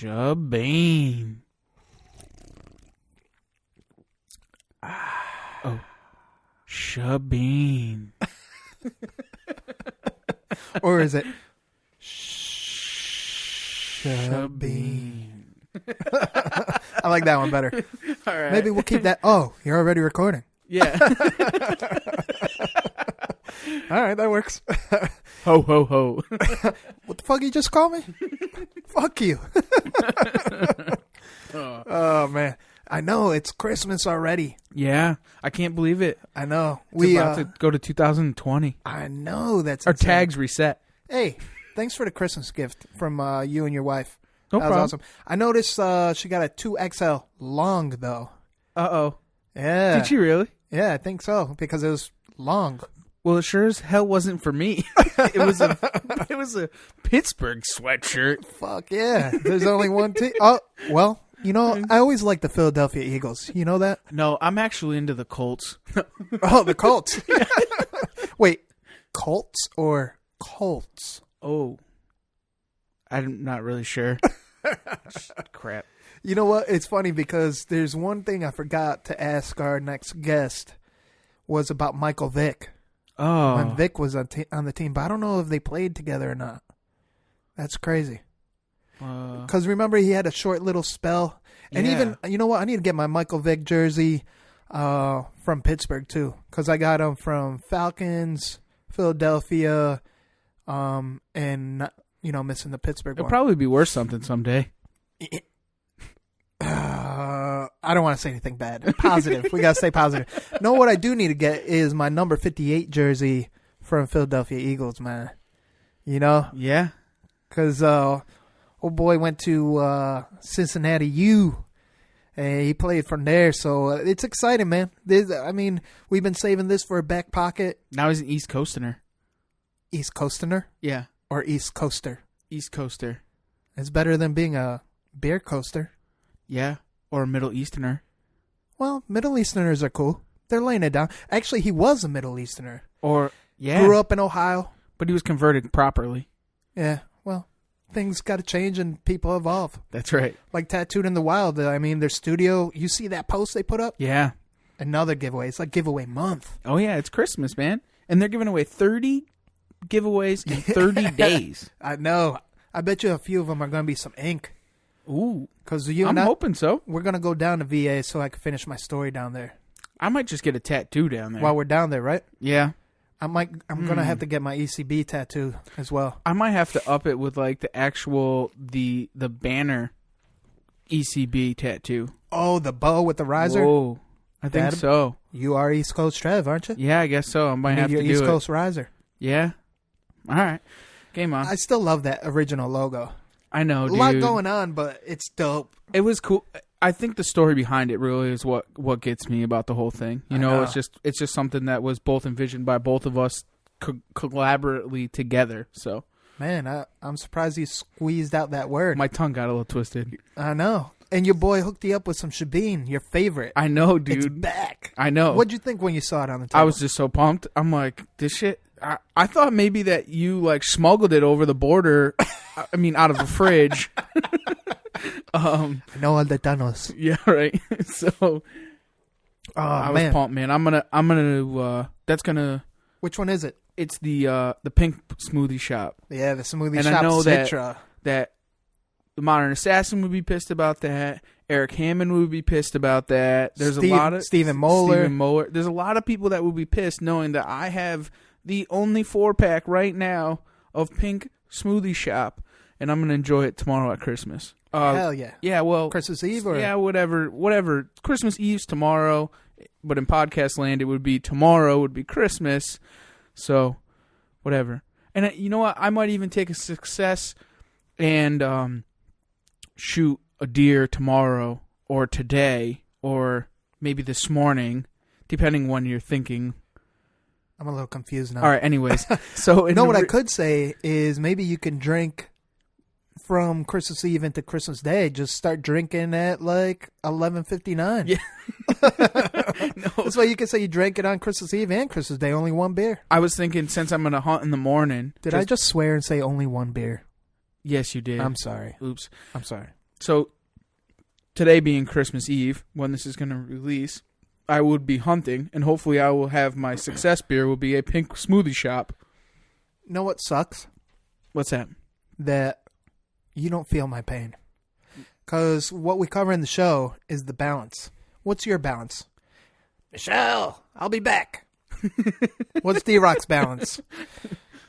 Shabane. Oh. Shabane. Or is it Shabane? I like that one better. All right. Maybe we'll keep that. Oh, you're already recording. Yeah. All right, that works. Ho, ho, ho. What the fuck you just call me? Fuck you. Oh, man. I know, it's Christmas already. Yeah. I can't believe it. I know. It's about to go to 2020. I know. That's Our insane. tags reset. Hey, thanks for the Christmas gift from you and your wife. No that problem. was awesome. I noticed she got a 2XL long, though. Uh-oh. Yeah. Did she really? Yeah, I think so, because it was long. Well, it sure as hell wasn't for me. It was a Pittsburgh sweatshirt. Fuck yeah. There's only one team. Oh, well, you know, I always like the Philadelphia Eagles. You know that? No, I'm actually into the Colts. Oh, the Colts. Wait, Colts or Colts? Oh. I'm not really sure. Crap. You know what? It's funny because there's one thing I forgot to ask our next guest was about Michael Vick. Oh. When Vick was on the team, but I don't know if they played together or not. That's crazy. Because remember, he had a short little spell. And even, you know what? I need to get my Michael Vick jersey from Pittsburgh, too. Because I got him from Falcons, Philadelphia, and, not, you know, missing the Pittsburgh It'll one. probably be worth something someday. I don't want to say anything bad. Positive. We got to stay positive. No, what I do need to get is my number 58 jersey from Philadelphia Eagles, man. You know? Yeah. Because old boy went to Cincinnati U, and he played from there. So it's exciting, man. I mean, we've been saving this for a back pocket. Now he's an East Coaster. East Coaster? Yeah. Or East Coaster? East Coaster. It's better than being a beer coaster. Yeah. Or a Middle Easterner. Well, Middle Easterners are cool. They're laying it down. Actually, he was a Middle Easterner. Or, yeah. Grew up in Ohio. But he was converted properly. Yeah, well, things got to change and people evolve. That's right. Like Tattooed in the Wild. I mean, their studio, you see that post they put up? Yeah. Another giveaway. It's like giveaway month. Oh, yeah. It's Christmas, man. And they're giving away 30 giveaways in 30 days. I know. I bet you a few of them are going to be some ink. Ooh. Because I'm hoping so. We're going to go down to VA so I can finish my story down there. I might just get a tattoo down there. While we're down there, right? Yeah. I'm going to have to get my ECB tattoo as well. I might have to up it with like the actual, the banner ECB tattoo. Oh, the bow with the riser? Whoa. I think so. You are East Coast Trev, aren't you? Yeah, I guess so. I might have to do East it. Coast riser. Yeah. All right. Game on. I still love that original logo. I know, dude. A lot going on, but it's dope. It was cool. I think the story behind it really is what gets me about the whole thing. You know, it's just something that was both envisioned by both of us collaboratively together. So, man, I'm surprised you squeezed out that word. My tongue got a little twisted. I know. And your boy hooked you up with some Shabine, your favorite. I know, dude. It's back. I know. What'd you think when you saw it on the table? I was just so pumped. I'm like, this shit. I thought maybe that you like smuggled it over the border. I mean, out of the fridge. I know all the tunnels. Yeah, right. So, I was pumped, man. I'm gonna. That's gonna. Which one is it? It's the pink smoothie shop. Yeah, the smoothie and shop. I know Citra. that the Modern Assassin would be pissed about that. Eric Hammond would be pissed about that. There's a lot of Stephen Moeller. There's a lot of people that would be pissed knowing that I have the only 4-pack right now of pink smoothie shop, and I'm gonna enjoy it tomorrow at Christmas. Hell yeah. Yeah, well, Christmas Eve or yeah, whatever. Christmas Eve's tomorrow, but in podcast land it would be tomorrow would be Christmas. So, whatever. And you know what? I might even take a success and shoot a deer tomorrow or today or maybe this morning, depending when you're thinking. I'm a little confused now. All right, anyways. So, you know what I could say is maybe you can drink from Christmas Eve into Christmas Day. Just start drinking at like 11:59. Yeah. No. That's why you can say you drank it on Christmas Eve and Christmas Day. Only one beer. I was thinking since I'm going to hunt in the morning. Did I just swear and say only one beer? Yes, you did. I'm sorry. Oops. I'm sorry. So today being Christmas Eve, when this is going to release, I would be hunting, and hopefully I will have my success beer will be a pink smoothie shop. You know what sucks? What's that? That you don't feel my pain. Because what we cover in the show is the balance. What's your balance? Michelle, I'll be back. What's D-Rock's balance?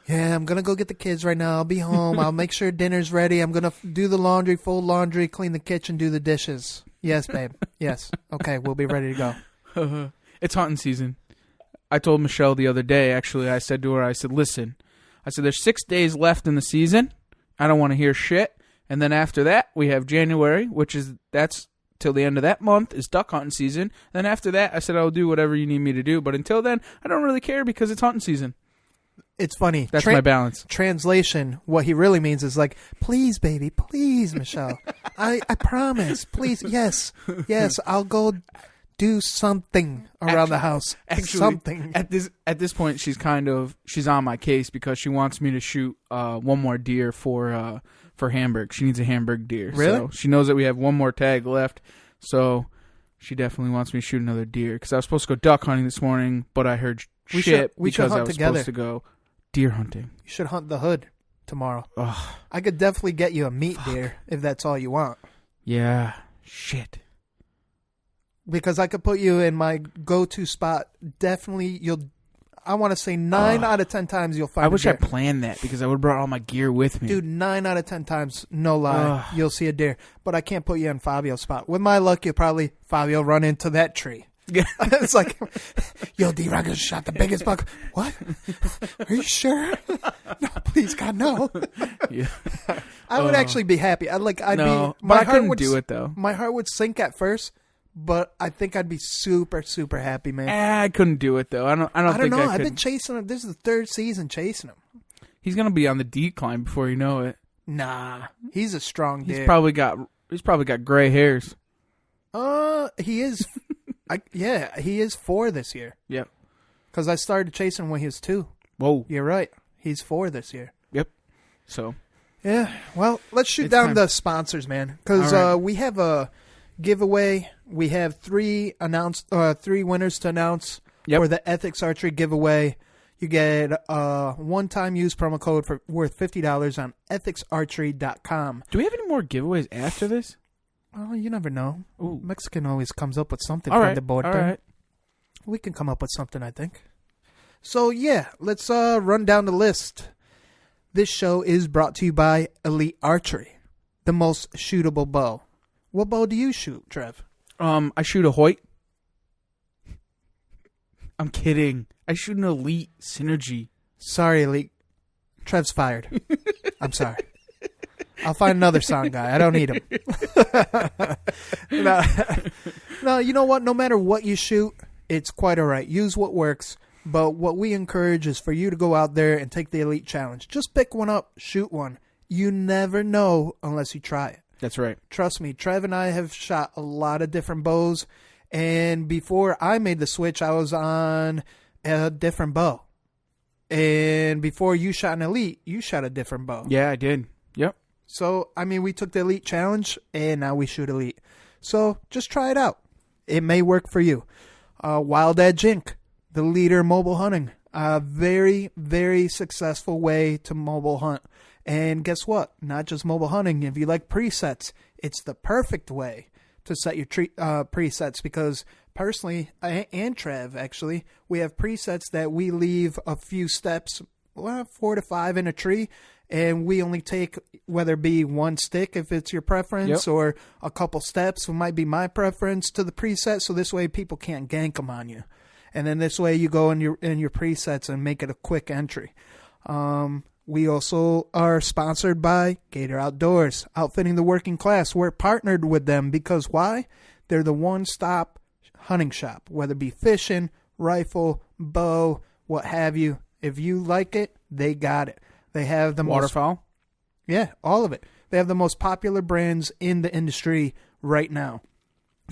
Yeah, I'm going to go get the kids right now. I'll be home. I'll make sure dinner's ready. I'm going to do the laundry, fold laundry, clean the kitchen, do the dishes. Yes, babe. Yes. Okay, we'll be ready to go. It's hunting season. I told Michelle the other day, actually, I said to her, I said, listen, I said, there's 6 days left in the season. I don't want to hear shit. And then after that, we have January, that's till the end of that month is duck hunting season. Then after that, I said, I'll do whatever you need me to do. But until then, I don't really care because it's hunting season. It's funny. That's my balance. Translation, what he really means is like, please, baby, please, Michelle. I promise. Please, yes, I'll go do something around the house. Actually, something. At this point, she's on my case because she wants me to shoot one more deer for Hamburg. She needs a Hamburg deer. Really? So she knows that we have one more tag left. So she definitely wants me to shoot another deer because I was supposed to go duck hunting this morning, but I heard shit because I was supposed to go deer hunting. You should hunt the hood tomorrow. Ugh. I could definitely get you a meat deer if that's all you want. Yeah. Shit. Because I could put you in my go-to spot. Definitely, I want to say 9 out of 10 times you'll find a deer. I planned that because I would have brought all my gear with me. Dude, 9 out of 10 times, no lie, you'll see a deer. But I can't put you in Fabio's spot. With my luck, Fabio run into that tree. Yeah. It's like, yo, D-Rock just shot the biggest buck. What? Are you sure? No, please, God, no. Yeah. I would actually be happy. But I couldn't do it, though. My heart would sink at first, but I think I'd be super, super happy, man. I couldn't do it, though. I don't think I could. I've been chasing him. This is the 3rd season chasing him. He's going to be on the decline before you know it. Nah. He's a strong deer. He's probably got gray hairs. He is... he is 4 this year. Yep. Because I started chasing when he was 2. Whoa. You're right. He's 4 this year. Yep. So. Yeah. Well, let's shoot down the sponsors, man. Because we have a giveaway. We have 3 winners to announce for the Ethics Archery giveaway. You get a one-time use promo code worth $50 on ethicsarchery.com. Do we have any more giveaways after this? Oh, you never know. Ooh. Mexican always comes up with something from the board. All right. We can come up with something, I think. So, yeah, let's run down the list. This show is brought to you by Elite Archery, the most shootable bow. What bow do you shoot, Trev? I shoot a Hoyt. I'm kidding. I shoot an Elite Synergy. Sorry, Elite. Trev's fired. I'm sorry. I'll find another sound guy. I don't need him. No, you know what? No matter what you shoot, it's quite all right. Use what works. But what we encourage is for you to go out there and take the Elite Challenge. Just pick one up, shoot one. You never know unless you try it. That's right. Trust me, Trev and I have shot a lot of different bows. And before I made the switch, I was on a different bow. And before you shot an Elite, you shot a different bow. Yeah, I did. Yep. So, I mean, we took the Elite Challenge, and now we shoot Elite. So, just try it out. It may work for you. Wild Edge Inc., the leader in mobile hunting. A very, very successful way to mobile hunt. And guess what? Not just mobile hunting. If you like presets, it's the perfect way to set your presets because personally, and Trev, actually, we have presets that we leave a few steps, 4 to 5 in a tree, and we only take, whether it be one stick if it's your preference, or a couple steps, it might be my preference to the preset, so this way people can't gank them on you. And then this way you go in your presets and make it a quick entry. We also are sponsored by Gator Outdoors, outfitting the working class. We're partnered with them because why? They're the one-stop hunting shop, whether it be fishing, rifle, bow, what have you. If you like it, they got it. They have the waterfowl. Yeah, all of it. They have the most popular brands in the industry right now,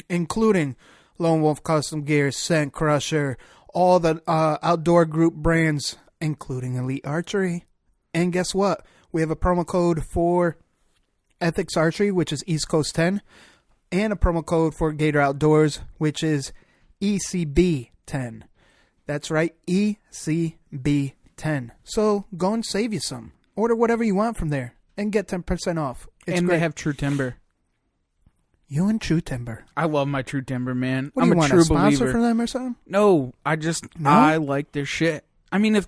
including Lone Wolf Custom Gear, Scent Crusher, all the outdoor group brands, including Elite Archery. And guess what? We have a promo code for Ethics Archery, which is East Coast 10, and a promo code for Gator Outdoors, which is ECB10. That's right, ECB10. So go and save you some. Order whatever you want from there and get 10% off. It's and great. They have True Timber. You and True Timber. I love my True Timber, man. What do I'm you want, true a sponsor believer. for them or something? No, I No? like their shit. I mean,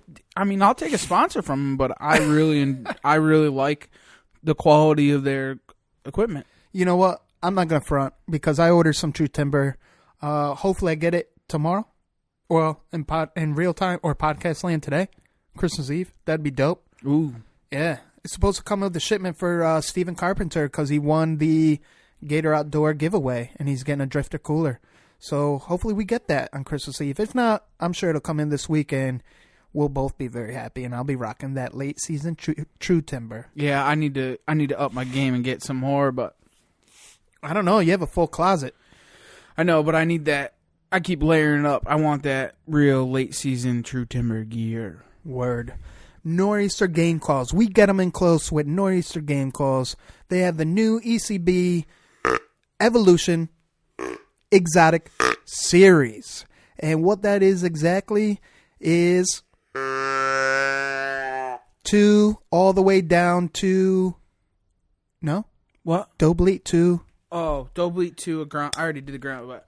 I'll take a sponsor from them, but I really like the quality of their equipment. You know what? I'm not gonna front because I ordered some True Timber. Hopefully, I get it tomorrow. Well, in real time or podcast land today, Christmas Eve. That'd be dope. Ooh, yeah. It's supposed to come with the shipment for Stephen Carpenter because he won the Gator Outdoor giveaway and he's getting a drifter cooler. So hopefully we get that on Christmas Eve. If not, I'm sure it'll come in this weekend. We'll both be very happy, and I'll be rocking that late season True Timber. Yeah, I need to up my game and get some more, but I don't know. You have a full closet. I know, but I need that. I keep layering up. I want that real late season True Timber gear. Word. Nor'easter game calls. We get them in close with Nor'easter game calls. They have the new ECB Evolution Exotic Series. And what that is exactly is 2 all the way down to... No? What? Dobleat 2. Oh, Dobleat 2, a ground. I already did the ground, but...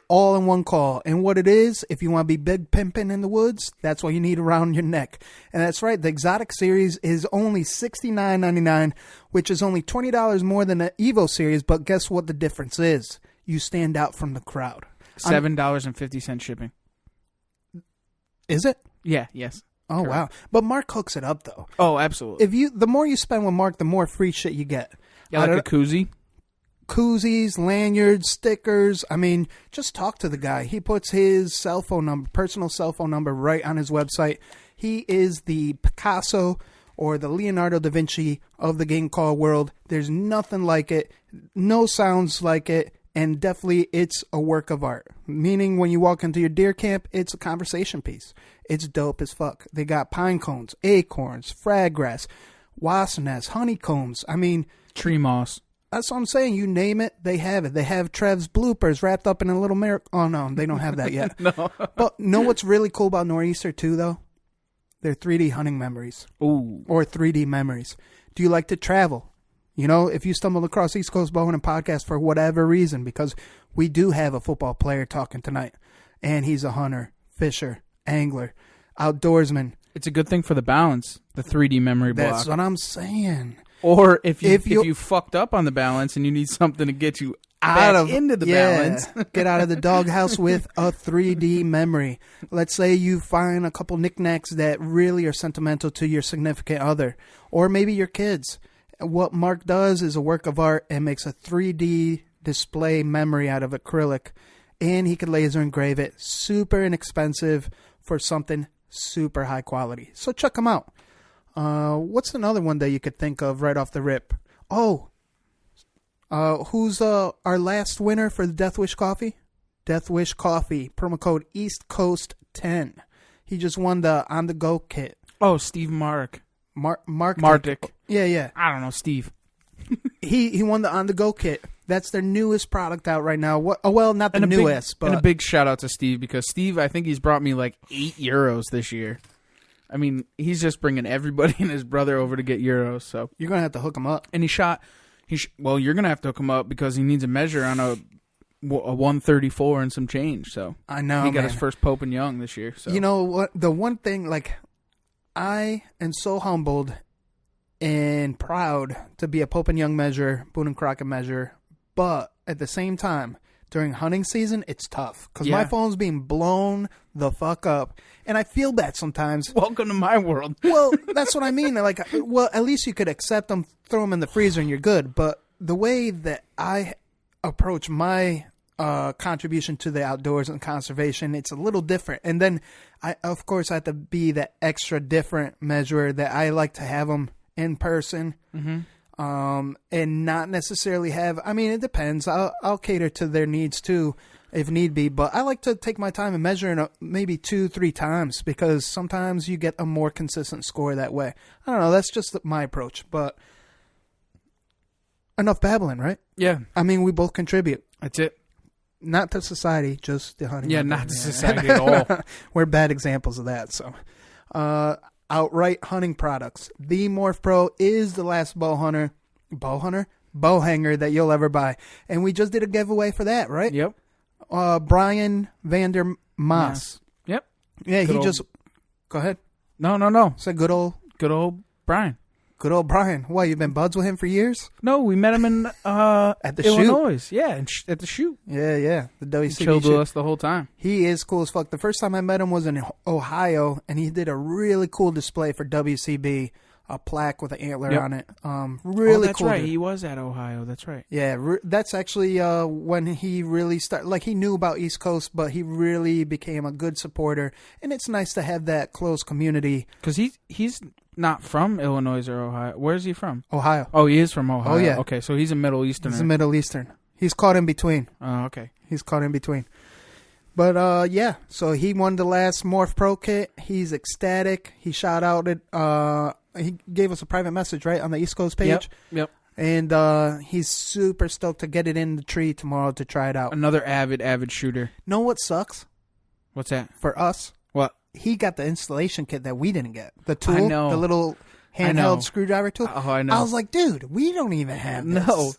All in one call. And what it is, if you want to be big pimping in the woods, that's what you need around your neck. And that's right, the Exotic Series is only $69.99, which is only $20 more than the Evo Series, but guess what the difference is? You stand out from the crowd. $7.50 shipping. Is it? Yeah, yes. Oh, correct. wow. But Mark hooks it up, though. Oh, absolutely. The more you spend with Mark, the more free shit you get. Yeah, like a koozie. Koozies, lanyards, stickers. I mean, just talk to the guy. He puts his personal cell phone number right on his website. He is the Picasso or the Leonardo da Vinci of the game call world. There's nothing like it. No sounds like it. And definitely it's a work of art. Meaning when you walk into your deer camp, it's a conversation piece. It's dope as fuck. They got pine cones, acorns, fraggrass, wasp nests, honeycombs. I mean... Tree moss. That's what I'm saying. You name it, they have it. They have Trev's bloopers wrapped up in a little mirror. Oh, no, they don't have that yet. No. But know what's really cool about Nor'easter, too, though? They're 3D hunting memories. Ooh. Or 3D memories. Do you like to travel? You know, if you stumble across East Coast Bowhunting Podcast for whatever reason, because we do have a football player talking tonight, and he's a hunter, fisher, angler, outdoorsman. It's a good thing for the balance, the 3D memory block. That's what I'm saying. Or if you fucked up on the balance and you need something to get you into the balance. Get out of the doghouse with a 3D memory. Let's say you find a couple knickknacks that really are sentimental to your significant other, or maybe your kids. What Mark does is a work of art and makes a 3D display memory out of acrylic, and he can laser engrave it. Super inexpensive for something super high quality. So check him out. What's another one that you could think of right off the rip? Oh, who's our last winner for the Death Wish Coffee? Death Wish Coffee, promo code East Coast 10. He just won the On the Go kit. Oh, Steve Mark. Mardick. Yeah. I don't know, Steve. He won the On the Go kit. That's their newest product out right now. Not the newest, but a big shout out to Steve, because Steve, I think he's brought me like €8 this year. I mean, he's just bringing everybody and his brother over to get euros. So you're gonna have to hook him up. And you're gonna have to hook him up because he needs a measure on a 134 and some change. So I know he got his first Pope and Young this year. So you know what? The one thing, like, I am so humbled and proud to be a Pope and Young measure, Boone and Crockett measure, but at the same time, during hunting season, it's tough because my phone's being blown the fuck up, and I feel that sometimes. Welcome to my world. Well, that's what I mean. Like, well, at least you could accept them, throw them in the freezer, and you're good. But the way that I approach my contribution to the outdoors and conservation, it's a little different. And then, I of course have to be that extra different measurer that I like to have them in person. Mm-hmm. And not necessarily have. I mean, it depends. I'll cater to their needs too, if need be. But I like to take my time and measure it maybe 2-3 times because sometimes you get a more consistent score that way. I don't know. That's just my approach. But enough babbling, right? Yeah. I mean, we both contribute. That's it. Not to society, just the hunting. Yeah, not to society at all. We're bad examples of that. So, outright hunting products. The Morph Pro is the last bow hanger that you'll ever buy. And we just did a giveaway for that, right? Yep. Brian Vander Maas. Yeah. Yep. Yeah, Good he old- just... Go ahead. No. It's a good old Brian. Brian. What, you've been buds with him for years? No, we met him in At the Illinois. Yeah, at the shoot. Yeah. The WCB He chilled shoot. with us the whole time. He is cool as fuck. The first time I met him was in Ohio, and he did a really cool display for WCB, a plaque with an antler on it. Really that's cool. right. dude. He was at Ohio. That's right. Yeah, that's actually when he really started. Like, he knew about East Coast, but he really became a good supporter. And it's nice to have that close community. Because he's not from Illinois or Ohio. Where's he from? Ohio. Oh, he is from Ohio. Oh, yeah. Okay, so he's a Middle Easterner. He's a Middle Eastern. He's caught in between. Oh, okay. He's caught in between. But, yeah, so he won the last Morph Pro kit. He's ecstatic. He shout outed. He gave us a private message, right, on the East Coast page. Yep. And he's super stoked to get it in the tree tomorrow to try it out. Another avid shooter. Know what sucks What's that? for us? What? He got the installation kit that we didn't get. The tool, I know. the little handheld screwdriver tool. Oh, I know. I was like, dude, we don't even have this. No.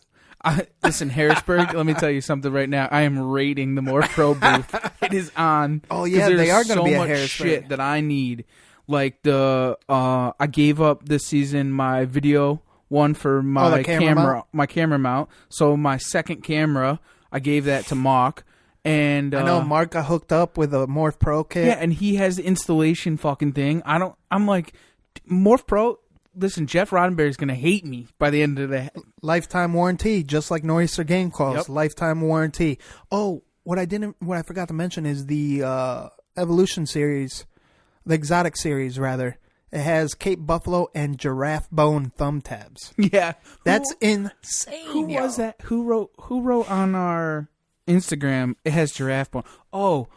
Listen, Harrisburg, let me tell you something right now. I am raiding the More Pro booth. It is on. Oh, yeah, 'cause they are there's going to so be at much Harrisburg. shit that I need. Like I gave up this season my video one for my camera mount. So my second camera, I gave that to Mock. And I know Mark got hooked up with a Morph Pro kit. Yeah, and he has the installation fucking thing. I'm like, Morph Pro. Listen, Jeff Roddenberry's gonna hate me by the end of the Lifetime warranty, just like Nor'easter Game Calls. Yep. Lifetime warranty. Oh, what I forgot to mention is the Evolution series, the Exotic series rather. It has Cape Buffalo and giraffe bone thumb tabs. Yeah, That's insane. Who was that? Who wrote on our Instagram? It has giraffe bone. Oh,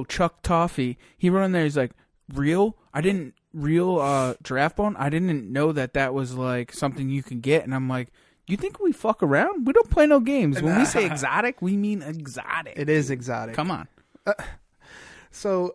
Chuck Toffee. He wrote in there. He's like, real giraffe bone. I didn't know that was like something you can get. And I'm like, you think we fuck around? We don't play no games. When we say exotic, we mean exotic. It is exotic. Come on. So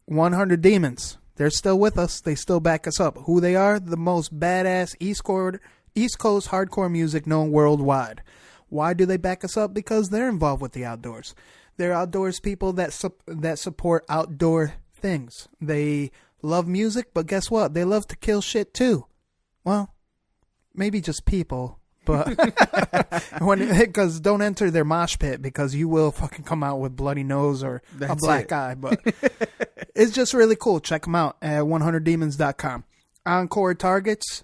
100 Demons. They're still with us. They still back us up. Who they are? The most badass East Coast hardcore music known worldwide. Why do they back us up? Because they're involved with the outdoors. They're outdoors people that support outdoor things. They love music, but guess what? They love to kill shit too. Well, maybe just people, but because don't enter their mosh pit because you will fucking come out with bloody nose or a black eye. But it's just really cool. Check them out at 100demons.com. Encore targets.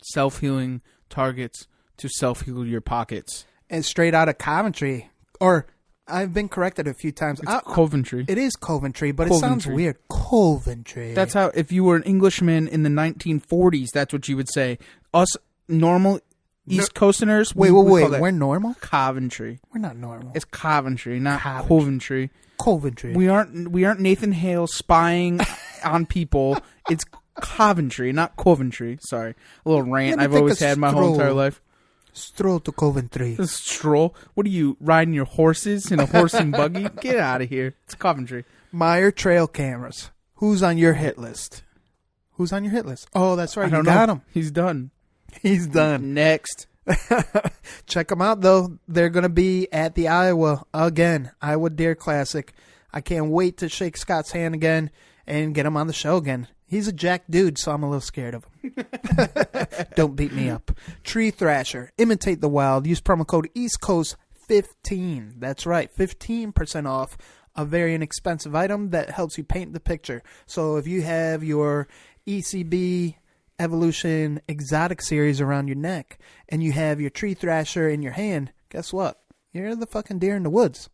Self-healing targets to self-heal your pockets. And straight out of Coventry. Or I've been corrected a few times. It's Coventry. It is Coventry, but it sounds weird. Coventry. That's how, if you were an Englishman in the 1940s, that's what you would say. Us normal East Coasterners. Wait. We're normal? Coventry. We're not normal. It's Coventry, not Coventry. Coventry. We aren't Nathan Hale spying on people. It's Coventry, not Coventry. Sorry. A little rant I've always had my whole entire life. Stroll to Coventry. Stroll? What are you, riding your horses in a horse and buggy? Get out of here. It's Coventry. Meyer trail cameras. Who's on your hit list? Who's on your hit list? Oh, that's right. You got him. He's done. He's done. Next. Check them out, though. They're going to be at the Iowa Deer Classic. I can't wait to shake Scott's hand again and get him on the show again. He's a jack dude, so I'm a little scared of him. Don't beat me up. Tree Thrasher. Imitate the wild. Use promo code EastCoast15. That's right. 15% off a very inexpensive item that helps you paint the picture. So if you have your ECB Evolution Exotic series around your neck and you have your Tree Thrasher in your hand, guess what? You're the fucking deer in the woods.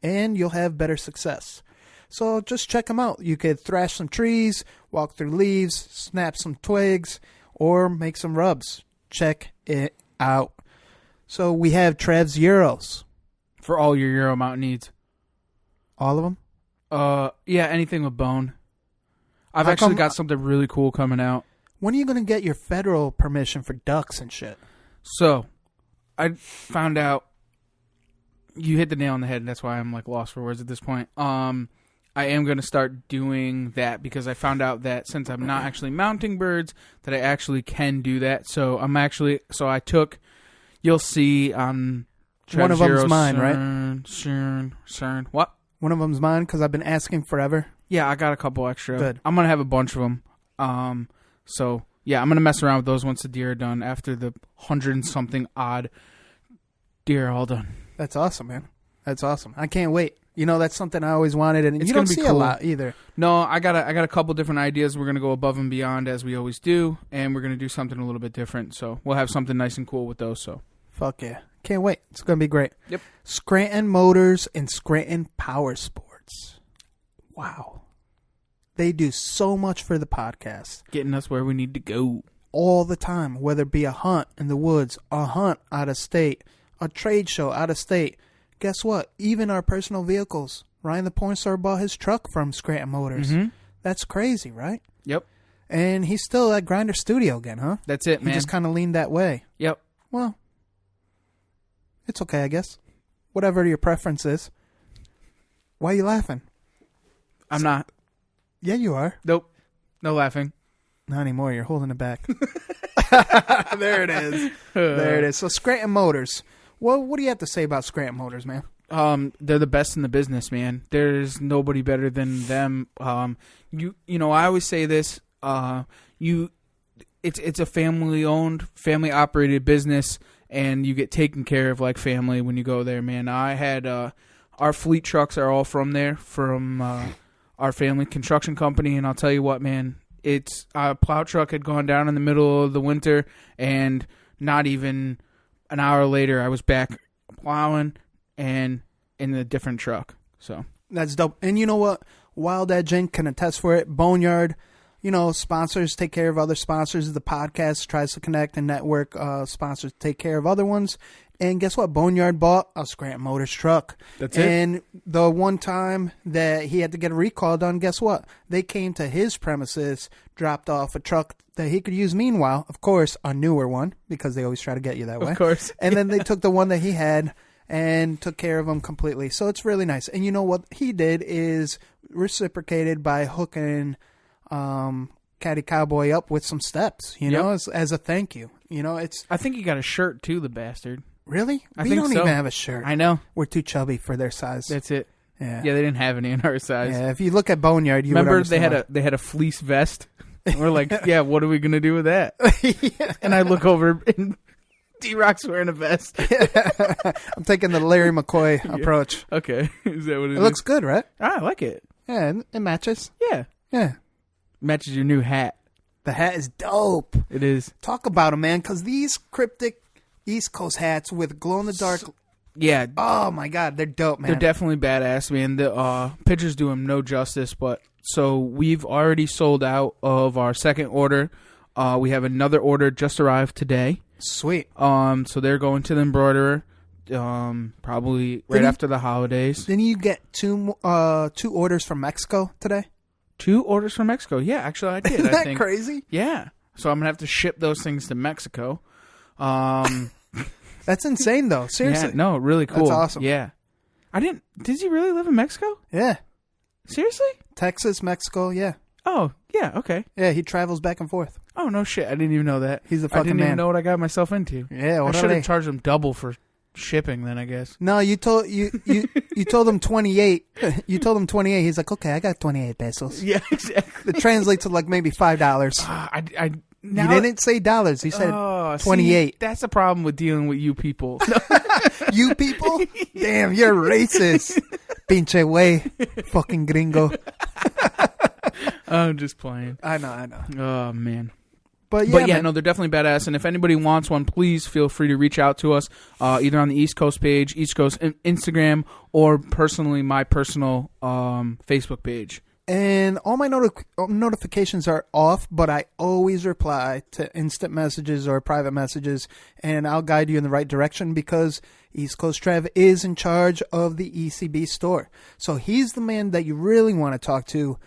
And you'll have better success. So just check them out. You could thrash some trees, walk through leaves, snap some twigs, or make some rubs. Check it out. So we have Trev's Euros. for all your Euro mount needs. All of them? Yeah, anything with bone. I've actually got something really cool coming out. When are you going to get your federal permission for ducks and shit? So, I found out. You hit the nail on the head, and that's why I'm like lost for words at this point. I am going to start doing that because I found out that since I'm not actually mounting birds, that I actually can do that. So I took. You'll see on. One of them's mine, right? CERN. What? One of them's mine because I've been asking forever. Yeah, I got a couple extra. Good. I'm gonna have a bunch of them. So yeah, I'm gonna mess around with those once the deer are done. After the 100 and something odd deer are all done. That's awesome, man. That's awesome. I can't wait. You know, that's something I always wanted, and you don't see a lot either. No, I got a couple different ideas. We're gonna go above and beyond as we always do, and we're gonna do something a little bit different. So we'll have something nice and cool with those. So fuck yeah, can't wait. It's gonna be great. Yep. Scranton Motors and Scranton Power Sports. Wow, they do so much for the podcast, getting us where we need to go all the time. Whether it be a hunt in the woods, a hunt out of state, a trade show out of state. Guess what? Even our personal vehicles. Ryan the porn star bought his truck from Scranton Motors. Mm-hmm. That's crazy, right? Yep. And he's still at Grinder Studio again, huh? That's it, man. He just kind of leaned that way. Yep. Well, it's okay, I guess. Whatever your preference is. Why are you laughing? I'm not. Yeah, you are. Nope. No laughing. Not anymore. You're holding it back. There it is. There it is. So Scranton Motors. Well, what do you have to say about Scranton Motors, man? They're the best in the business, man. There's nobody better than them. You know, I always say this. It's a family-owned, family-operated business, and you get taken care of like family when you go there, man. I had our fleet trucks are all from there, from our family construction company, and I'll tell you what, man. It's a plow truck had gone down in the middle of the winter, and not even an hour later, I was back plowing and in a different truck. So that's dope. And you know what? Wild Edge Inc. can attest for it. Boneyard, you know, sponsors take care of other sponsors. The podcast tries to connect and network. Sponsors take care of other ones. And guess what? Boneyard bought a Scranton Motors truck. That's it. And the one time that he had to get a recall done, guess what? They came to his premises, dropped off a truck that he could use. Meanwhile, of course, a newer one, because they always try to get you that way. Of course. And then they took the one that he had and took care of him completely. So it's really nice. And you know what he did is reciprocated by hooking Caddy Cowboy up with some steps, you know, as a thank you. You know, it's. I think he got a shirt too, the bastard. Really? I we think don't so. even have a shirt. I know. We're too chubby for their size. That's it. Yeah. Yeah, they didn't have any in our size. Yeah, if you look at Boneyard, you remember would understand they had a fleece vest. And we're like, yeah, what are we gonna do with that? Yeah. And I look over and D-Rock's wearing a vest. I'm taking the Larry McCoy approach. Okay, is that what it is? It looks good, right? I like it. Yeah, it matches. Yeah. Yeah. Matches your new hat. The hat is dope. It is. Talk about them, man, because these cryptic East Coast hats with glow-in-the-dark. Yeah. Oh, my God. They're dope, man. They're definitely badass, man. The pictures do them no justice, but so we've already sold out of our second order. We have another order just arrived today. Sweet. So they're going to the embroiderer probably right after the holidays. Didn't you get two orders from Mexico today? 2 orders from Mexico. Yeah, actually I did. Isn't that think. Crazy? Yeah. So I'm going to have to ship those things to Mexico. That's insane, though. Seriously. Yeah, no, really cool. That's awesome. Yeah. Did you really live in Mexico? Yeah. Seriously? Texas, Mexico, yeah. Oh, yeah, okay. Yeah, he travels back and forth. Oh, no shit. I didn't even know that. He's the fucking man. I didn't even know what I got myself into. Yeah, I should have charged him double for shipping then, I guess. No, you told him 28. You told him 28. He's like, okay, I got 28 pesos. Yeah, exactly. It translates to like maybe $5. Now, you didn't say dollars. You said 28. See, that's the problem with dealing with you people. You people? Damn, you're racist. Pinche way. Fucking gringo. I'm just playing. I know. Oh, man. But yeah, no, they're definitely badass. And if anybody wants one, please feel free to reach out to us, either on the East Coast page, East Coast Instagram, or personally my personal Facebook page. And all my notifications are off, but I always reply to instant messages or private messages, and I'll guide you in the right direction because East Coast Trev is in charge of the ECB store. So he's the man that you really want to talk to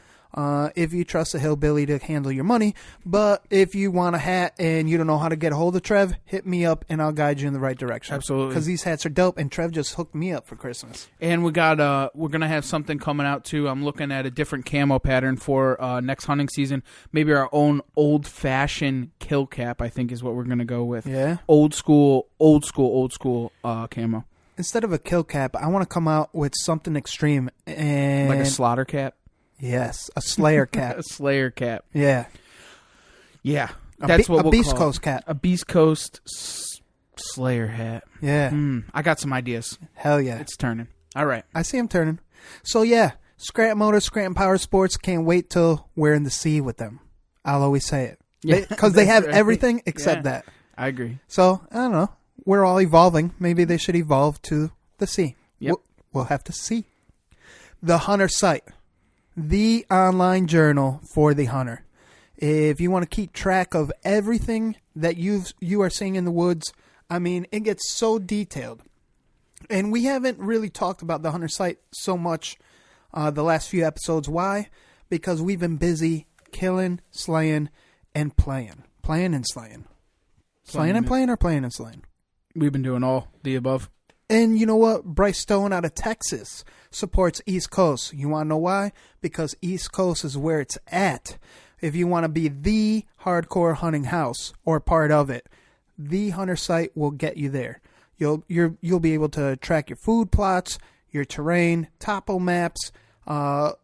if you trust a hillbilly to handle your money. But if you want a hat and you don't know how to get a hold of Trev, hit me up and I'll guide you in the right direction. Absolutely. Because these hats are dope, and Trev just hooked me up for Christmas. And we're going to have something coming out too. I'm looking at a different camo pattern for next hunting season. Maybe our own old-fashioned kill cap, I think, is what we're going to go with. Yeah. Old school camo. Instead of a kill cap, I want to come out with something extreme. And Like a slaughter cap? Yes, a Slayer cap. A Slayer cap. Yeah. Yeah. That's what we'll Beast call Coast it. cap. A Beast Coast Slayer hat. Yeah. I got some ideas. Hell yeah. It's turning. All right. I see him turning. So yeah, Scranton Motors, Scranton Power Sports, can't wait till we're in the sea with them. I'll always say it. Yeah, Because they have right. everything except that. I agree. So, I don't know. We're all evolving. Maybe they should evolve to the sea. Yep. We'll have to see. The Hunter Site. The online journal for the hunter. If you want to keep track of everything that you are seeing in the woods, I mean, it gets so detailed. And we haven't really talked about the Hunter Site so much the last few episodes. Why? Because we've been busy killing, slaying, and playing. Playing and slaying. Slaying and playing or playing and slaying? We've been doing all the above. And you know what? Bryce Stone out of Texas supports East Coast. You want to know why? Because East Coast is where it's at. If you want to be the hardcore hunting house or part of it, the Hunter Site will get you there. You'll be able to track your food plots, your terrain, topo maps, trail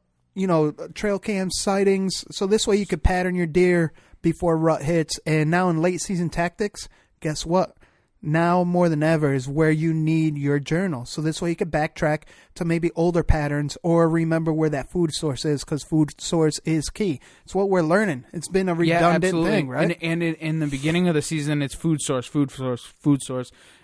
cam sightings. So this way you could pattern your deer before rut hits. And now in late season tactics, guess what? Now more than ever is where you need your journal. So this way you can backtrack to maybe older patterns or remember where that food source is, because food source is key. It's what we're learning. It's been a redundant thing, right? And in the beginning of the season, it's food source.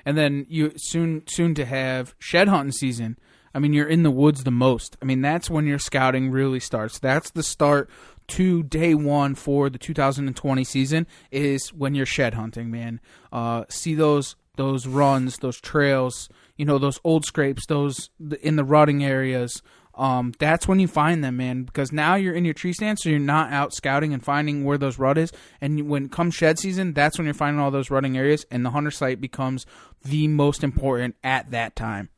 And then you soon to have shed hunting season. I mean, you're in the woods the most. I mean, that's when your scouting really starts. That's the start to day one for the 2020 season is when you're shed hunting, man. See those runs, those trails, those old scrapes, those in the rutting areas. That's when you find them, man, because now you're in your tree stand, so you're not out scouting and finding where those rut is. And when it comes shed season, that's when you're finding all those rutting areas, and the Hunter Site becomes the most important at that time.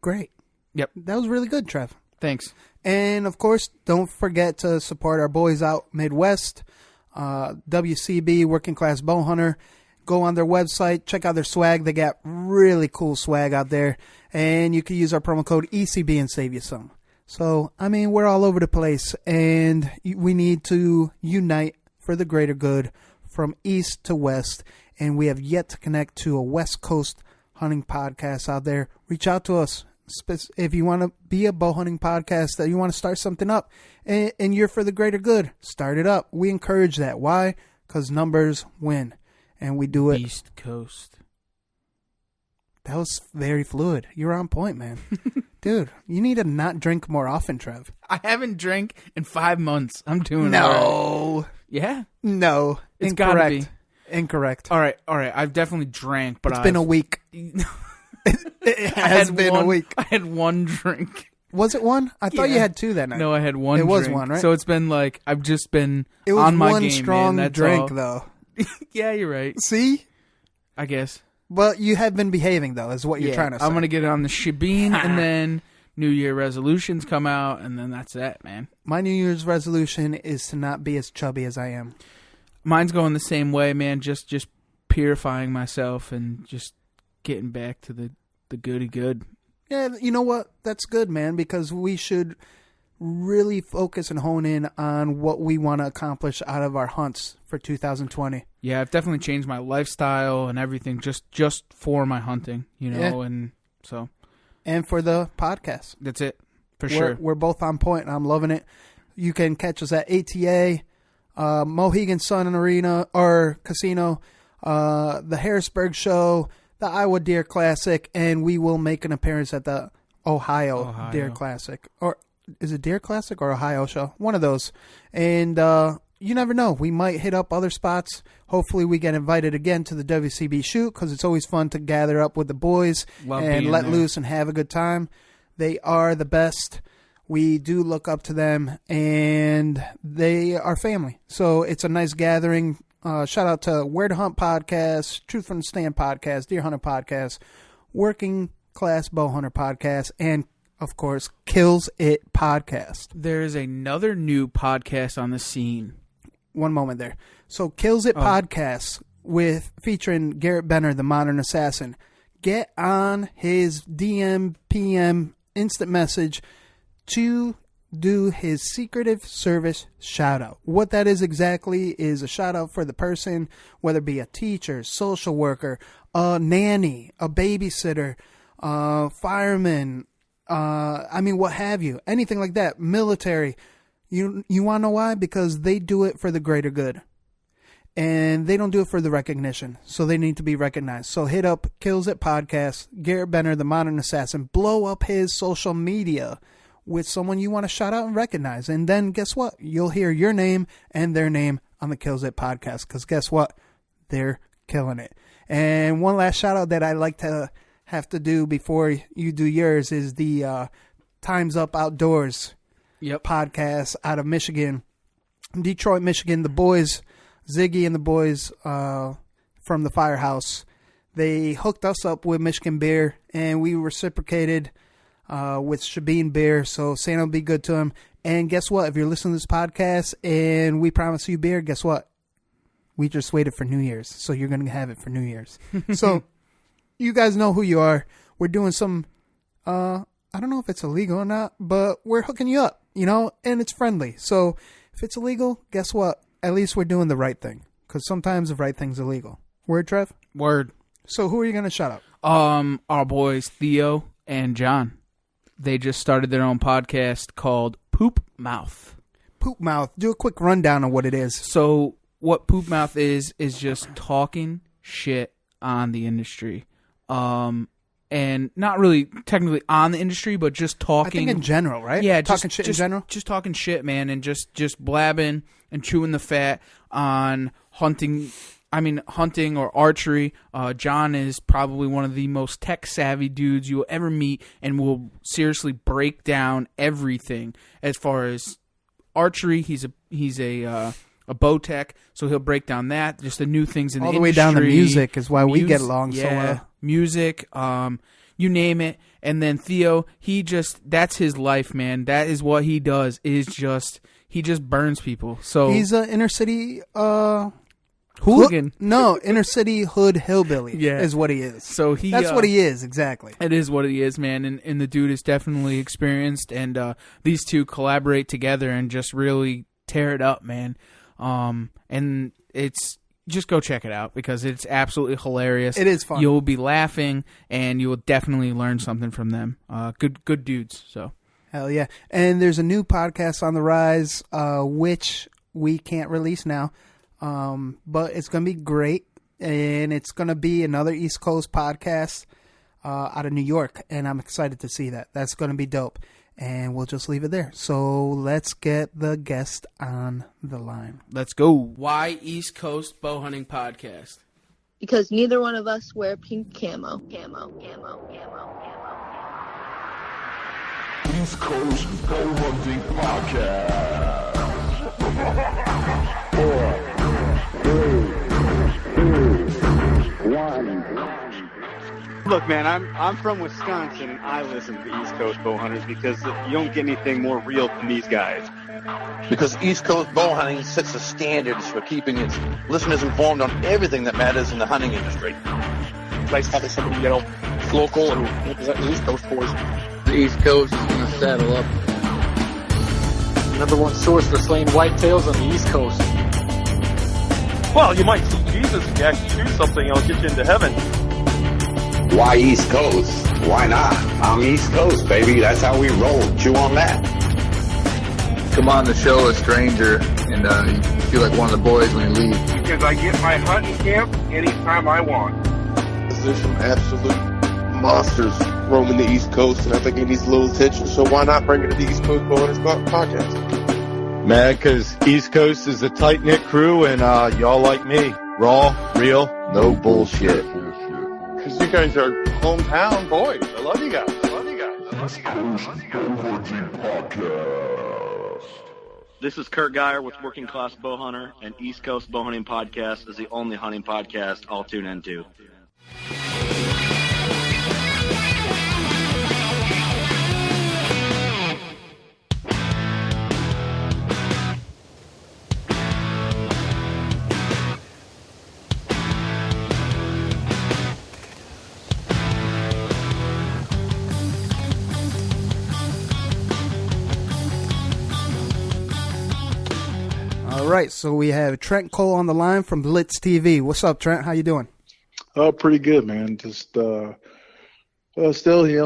Great. Yep. That was really good, Trev. Thanks. And, of course, don't forget to support our boys out Midwest, WCB, Working Class Bowhunter. Go on their website, check out their swag. They got really cool swag out there. And you can use our promo code ECB and save you some. So, I mean, we're all over the place. And we need to unite for the greater good from east to west. And we have yet to connect to a West Coast hunting podcast out there. Reach out to us. If you want to be a bow hunting podcast, that you want to start something up and you're for the greater good, start it up. We encourage that. Why? Because numbers win, and we do it. East Coast. That was very fluid. You're on point, man. Dude, you need to not drink more often, Trev. I haven't drank in 5 months. I'm doing no. Right. Yeah? No. It's Incorrect. Gotta be. Incorrect. All right. I've definitely drank, but it's been a week. It has been a week. I had one drink. Was it one? I thought you had two that night. No, I had one drink. It was one, right? So it's been like, I've just been it was on my one game, strong man. That's drink, all. though. Yeah, you're right. See? I guess. Well, you have been behaving, though, is what you're trying to say. I'm going to get on the shebeen, and then New Year resolutions come out, and then that's it, man. My New Year's resolution is to not be as chubby as I am. Mine's going the same way, man. Just purifying myself and just getting back to the goody good. Yeah, you know what? That's good, man, because we should really focus and hone in on what we want to accomplish out of our hunts for 2020. Yeah, I've definitely changed my lifestyle and everything just for my hunting, and so. And for the podcast. That's it, for sure. We're both on point, and I'm loving it. You can catch us at ATA, Mohegan Sun Arena or Casino, the Harrisburg Show, the Iowa Deer Classic, and we will make an appearance at the Ohio Deer Classic. Or is it Deer Classic or Ohio Show? One of those. And you never know. We might hit up other spots. Hopefully we get invited again to the WCB shoot because it's always fun to gather up with the boys and let loose and have a good time. They are the best. We do look up to them, and they are family. So it's a nice gathering. Shout out to Where to Hunt Podcast, Truth from the Stand Podcast, Deer Hunter Podcast, Working Class Bowhunter Podcast, and, of course, Kills It Podcast. There is another new podcast on the scene. One moment there. So Kills It Podcast featuring Garrett Benner, the Modern Assassin. Get on his DM, PM, instant message to do his secretive service shout out. What that is exactly is a shout out for the person, whether it be a teacher, social worker, a nanny, a babysitter, fireman, what have you, anything like that, military. You want to know why? Because they do it for the greater good. And they don't do it for the recognition. So they need to be recognized. So hit up Kills It Podcast, Garrett Benner, the Modern Assassin. Blow up his social media with someone you want to shout out and recognize. And then guess what? You'll hear your name and their name on the Kills It Podcast. Because guess what? They're killing it. And one last shout out that I like to have to do before you do yours is the Time's Up Outdoors podcast out of Michigan. Detroit, Michigan. The boys, Ziggy and the boys from the Firehouse, they hooked us up with Michigan beer, and we reciprocated with Shabine beer, so Santa will be good to him. And guess what? If you're listening to this podcast and we promise you beer, guess what? We just waited for New Year's, so you're going to have it for New Year's. So you guys know who you are. We're doing some, I don't know if it's illegal or not, but we're hooking you up, and it's friendly. So if it's illegal, guess what? At least we're doing the right thing, because sometimes the right thing's illegal. Word, Trev? Word. So who are you going to shout out? Our boys Theo and John. They just started their own podcast called Poop Mouth. Poop Mouth. Do a quick rundown of what it is. So what Poop Mouth is just talking shit on the industry. And not really technically on the industry, but just talking. I think in general, right? Yeah, talking shit in general. Just talking shit, man, and just blabbing and chewing the fat on hunting. Hunting or archery. John is probably one of the most tech savvy dudes you'll ever meet, and will seriously break down everything as far as archery. He's a bow tech, so he'll break down that, just the new things in the industry. All the way down to music is why we get along so well. Music, you name it. And then Theo, that's his life, man. That is what he does, he just burns people. So he's an inner city hooligan. Inner city hood hillbilly is what he is. So that's what he is, exactly. It is what he is, man. And the dude is definitely experienced, and these two collaborate together and just really tear it up, man. And it's just go check it out because it's absolutely hilarious. It is fun. You'll be laughing, and you will definitely learn something from them. Good dudes. So hell yeah. And there's a new podcast on the rise, which we can't release now, but it's gonna be great, and it's gonna be another East Coast podcast out of New York, and I'm excited to see that. That's gonna be dope. And we'll just leave it there. So let's get the guest on the line. Let's go. Why East Coast Bowhunting Podcast? Because neither one of us wear pink camo. East Coast Bowhunting Podcast. 4, 3, 2, 1. Look, man, I'm from Wisconsin, and I listen to the East Coast Bowhunters because you don't get anything more real than these guys. Because East Coast Bowhunting sets the standards for keeping its listeners informed on everything that matters in the hunting industry. Nice having somebody, local and represent the East Coast boys. The East Coast is going to saddle up. Number one source for slaying whitetails on the East Coast. Well, you might see Jesus if you actually choose something, it'll get you into heaven. Why East Coast? Why not? I'm East Coast, baby. That's how we roll. Chew on that. Come on the show, a stranger, and you feel like one of the boys when you leave. Because I get my hunting camp anytime I want. There's some absolute monsters roaming the East Coast, and I think it needs a little attention. So why not bring it to the East Coast Bowhunters podcast? Man, because East Coast is a tight-knit crew, and y'all like me. Raw, real, no bullshit. Because you guys are hometown boys. I love you guys. This is Kurt Geyer with Working Class Bowhunter, and East Coast Bowhunting Podcast is the only hunting podcast I'll tune into. All right, so we have Trent Cole on the line from BlitzTV. What's up, Trent? How you doing? Oh, pretty good, man. Just still,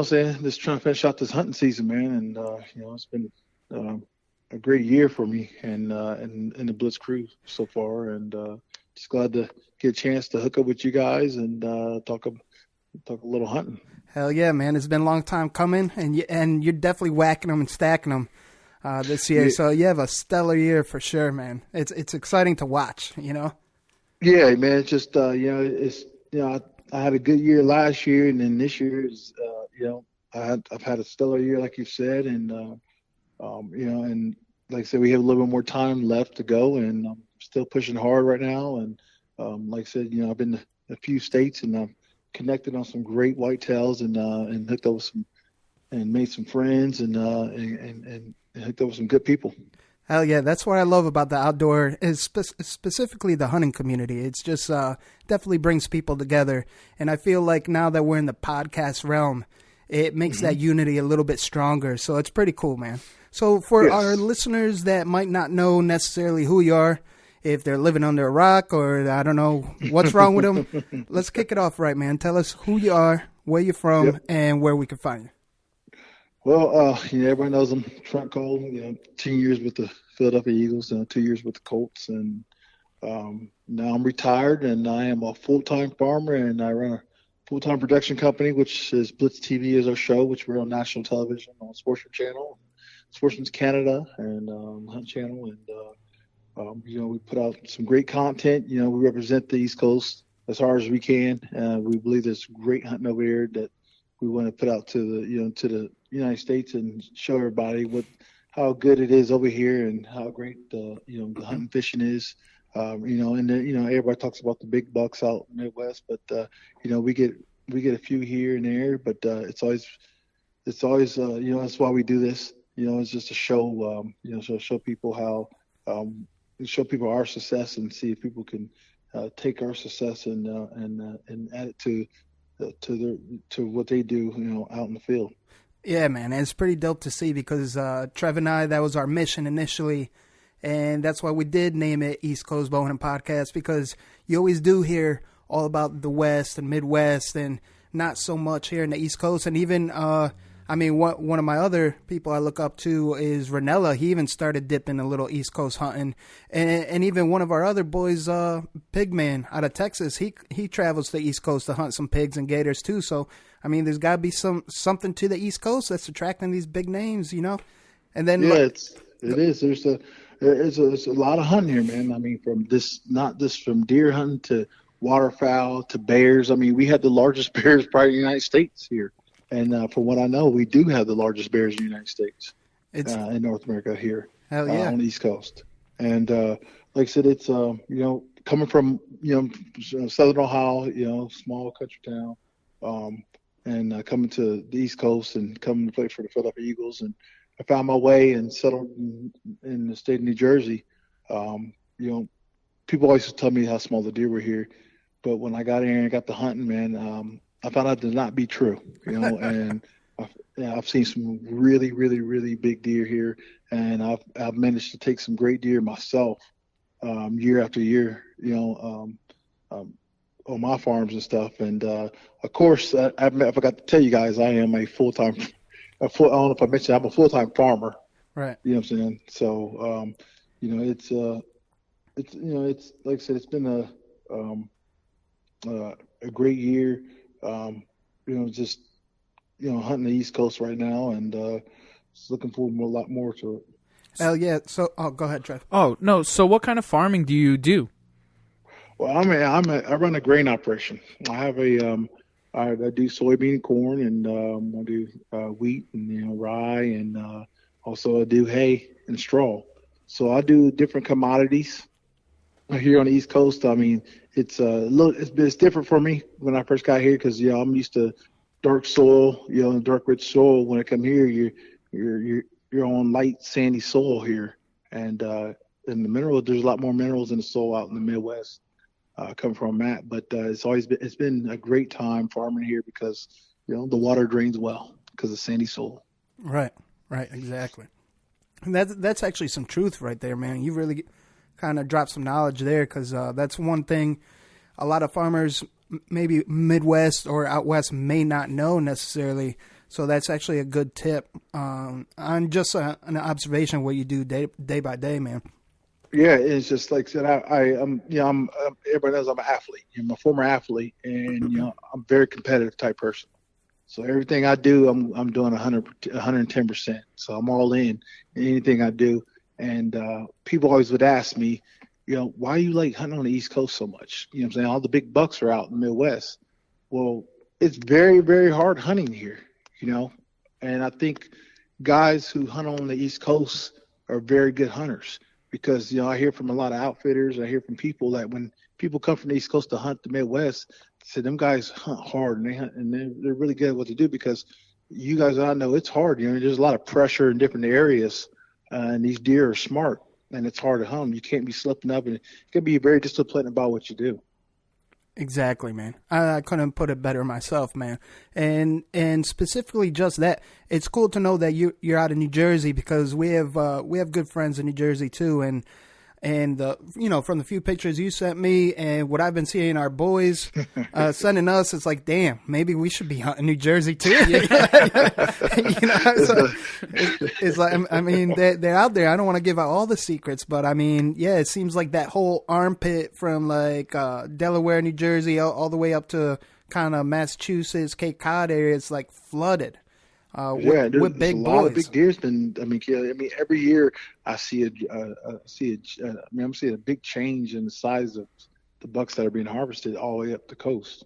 saying, just trying to finish out this hunting season, man. And it's been a great year for me and the Blitz crew so far. And just glad to get a chance to hook up with you guys and talk a little hunting. Hell yeah, man! It's been a long time coming, and you're definitely whacking them and stacking them. This year, so you have a stellar year for sure, man. It's exciting to watch, Yeah, man. It's just I had a good year last year, and then this year is I've had a stellar year, like you said, and and like I said, we have a little bit more time left to go, and I'm still pushing hard right now. And like I said, I've been to a few states, and I've connected on some great whitetails, and hooked up with some, and made some friends, and hooked up with some good people. Hell yeah, that's what I love about the outdoor, is specifically the hunting community. It's just definitely brings people together, and I feel like now that we're in the podcast realm, it makes that unity a little bit stronger. So it's pretty cool, man. So for our listeners that might not know necessarily who you are, if they're living under a rock or I don't know what's wrong with them, let's kick it off right, man. Tell us who you are, where you're from, and where we can find you. Well, everybody knows I'm Trent Cole. 10 years with the Philadelphia Eagles, 2 years with the Colts, and now I'm retired, and I am a full-time farmer, and I run a full-time production company, which is BlitzTV is our show, which we're on national television on Sportsman Channel, Sportsman's Canada, and Hunt Channel, and we put out some great content. We represent the East Coast as hard as we can. We believe there's great hunting over here that we want to put out to the United States and show everybody how good it is over here and how great the hunting fishing is. Everybody talks about the big bucks out in the Midwest, but we get a few here and there, but it's always that's why we do this. It's just to show show people how show people our success and see if people can take our success and add it to what they do out in the field. Yeah, man, and it's pretty dope to see because Trev and I, that was our mission initially, and that's why we did name it East Coast Bowhunting Podcast, because you always do hear all about the West and Midwest and not so much here in the East Coast. And even, one of my other people I look up to is Ranella. He even started dipping a little East Coast hunting. And even one of our other boys, Pigman out of Texas, he travels to the East Coast to hunt some pigs and gators too. So, there's got to be something to the East Coast that's attracting these big names, And then it is. There's a lot of hunting here, man. Not just from deer hunting to waterfowl to bears. We have the largest bears probably in the United States here. And from what I know, we do have the largest bears in the United States in North America here on the East Coast. And like I said, it's coming from Southern Ohio, small country town, and coming to the East Coast and coming to play for the Philadelphia Eagles. And I found my way and settled in the state of New Jersey. People always tell me how small the deer were here, but when I got in and got the hunting, man, I found out to not be true, and I've seen some really, really, really big deer here, and I've managed to take some great deer myself, year after year, on my farms and stuff. And of course, I forgot to tell you guys, I am a full-time. I don't know if I mentioned I'm a full-time farmer. Right. You know what I'm saying? So, it's like I said, it's been a great year. Just hunting the East Coast right now, and just looking forward a lot more to it. Hell yeah! So, go ahead, Trev. Oh no! So, what kind of farming do you do? Well, I run a grain operation. I have I do soybean, corn, and I do wheat and rye, and also I do hay and straw. So I do different commodities here on the East Coast. I mean, it's it's different for me when I first got here because I'm used to dark soil, dark rich soil. When I come here, you're on light sandy soil here, and in the mineral, there's a lot more minerals in the soil out in the Midwest. Come from that, but it's been a great time farming here because the water drains well because of sandy soil. Right, exactly. And that's actually some truth right there, man. You really kind of dropped some knowledge there because that's one thing a lot of farmers, maybe Midwest or out west, may not know necessarily. So that's actually a good tip on just an observation of what you do day by day, man. Yeah, it's just like I said. I'm everybody knows I'm an athlete. I'm a former athlete, and I'm a very competitive type person. So everything I do, I'm doing 110%. So I'm all in anything I do. And people always would ask me, why you like hunting on the East Coast so much? You know what I'm saying? All the big bucks are out in the Midwest. Well, it's very, very hard hunting here. And I think guys who hunt on the East Coast are very good hunters. Because, I hear from a lot of outfitters, I hear from people that when people come from the East Coast to hunt the Midwest, they say them guys hunt hard and they hunt and they're really good at what they do because you guys, I know it's hard. There's a lot of pressure in different areas and these deer are smart and it's hard to hunt them. You can't be slipping up and you can be very disciplined about what you do. Exactly, man. I couldn't put it better myself, man. And specifically just that, it's cool to know that you're out of New Jersey because we have good friends in New Jersey too, and from the few pictures you sent me and what I've been seeing our boys sending us, it's like, damn, maybe we should be hunting New Jersey too. So it's like, I mean, they're out there. I don't want to give out all the secrets, but I mean, yeah, it seems like that whole armpit from like Delaware, New Jersey, all the way up to kind of Massachusetts, Cape Cod area, it's like flooded. With big a boys. lot of big deer's been. I mean, every year I see I'm seeing a big change in the size of the bucks that are being harvested all the way up the coast.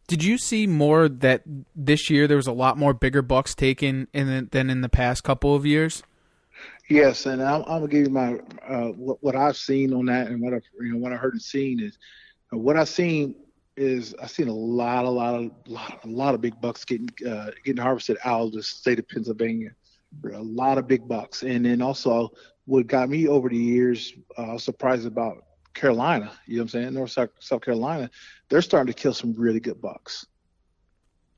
Did you see more that this year there was a lot more bigger bucks taken than in the past couple of years? Yes, and I'm gonna give you my what I've seen on that, and what I heard and seen is what I've seen. I've seen a lot of big bucks getting harvested out of the state of Pennsylvania. A lot of big bucks, and then also what got me over the years, I was surprised about Carolina. You know what I'm saying? North South Carolina, they're starting to kill some really good bucks.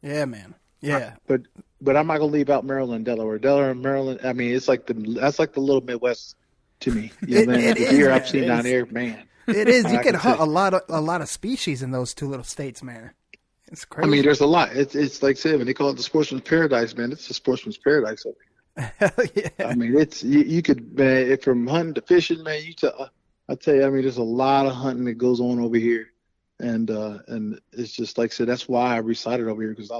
Yeah, man. Yeah, but I'm not gonna leave out Maryland, Delaware, and Maryland. I mean, that's like the little Midwest to me. You know what I mean? The deer I've seen down there, man. It is. You can hunt a lot of species in those two little states, man. It's crazy. I mean, there's a lot. It's like saying when they call it the sportsman's paradise, man. It's the sportsman's paradise over here. Hell yeah. I mean, it's you could, man, from hunting to fishing, man. I tell you, I mean, there's a lot of hunting that goes on over here, and it's just like I said. That's why I resided over here because I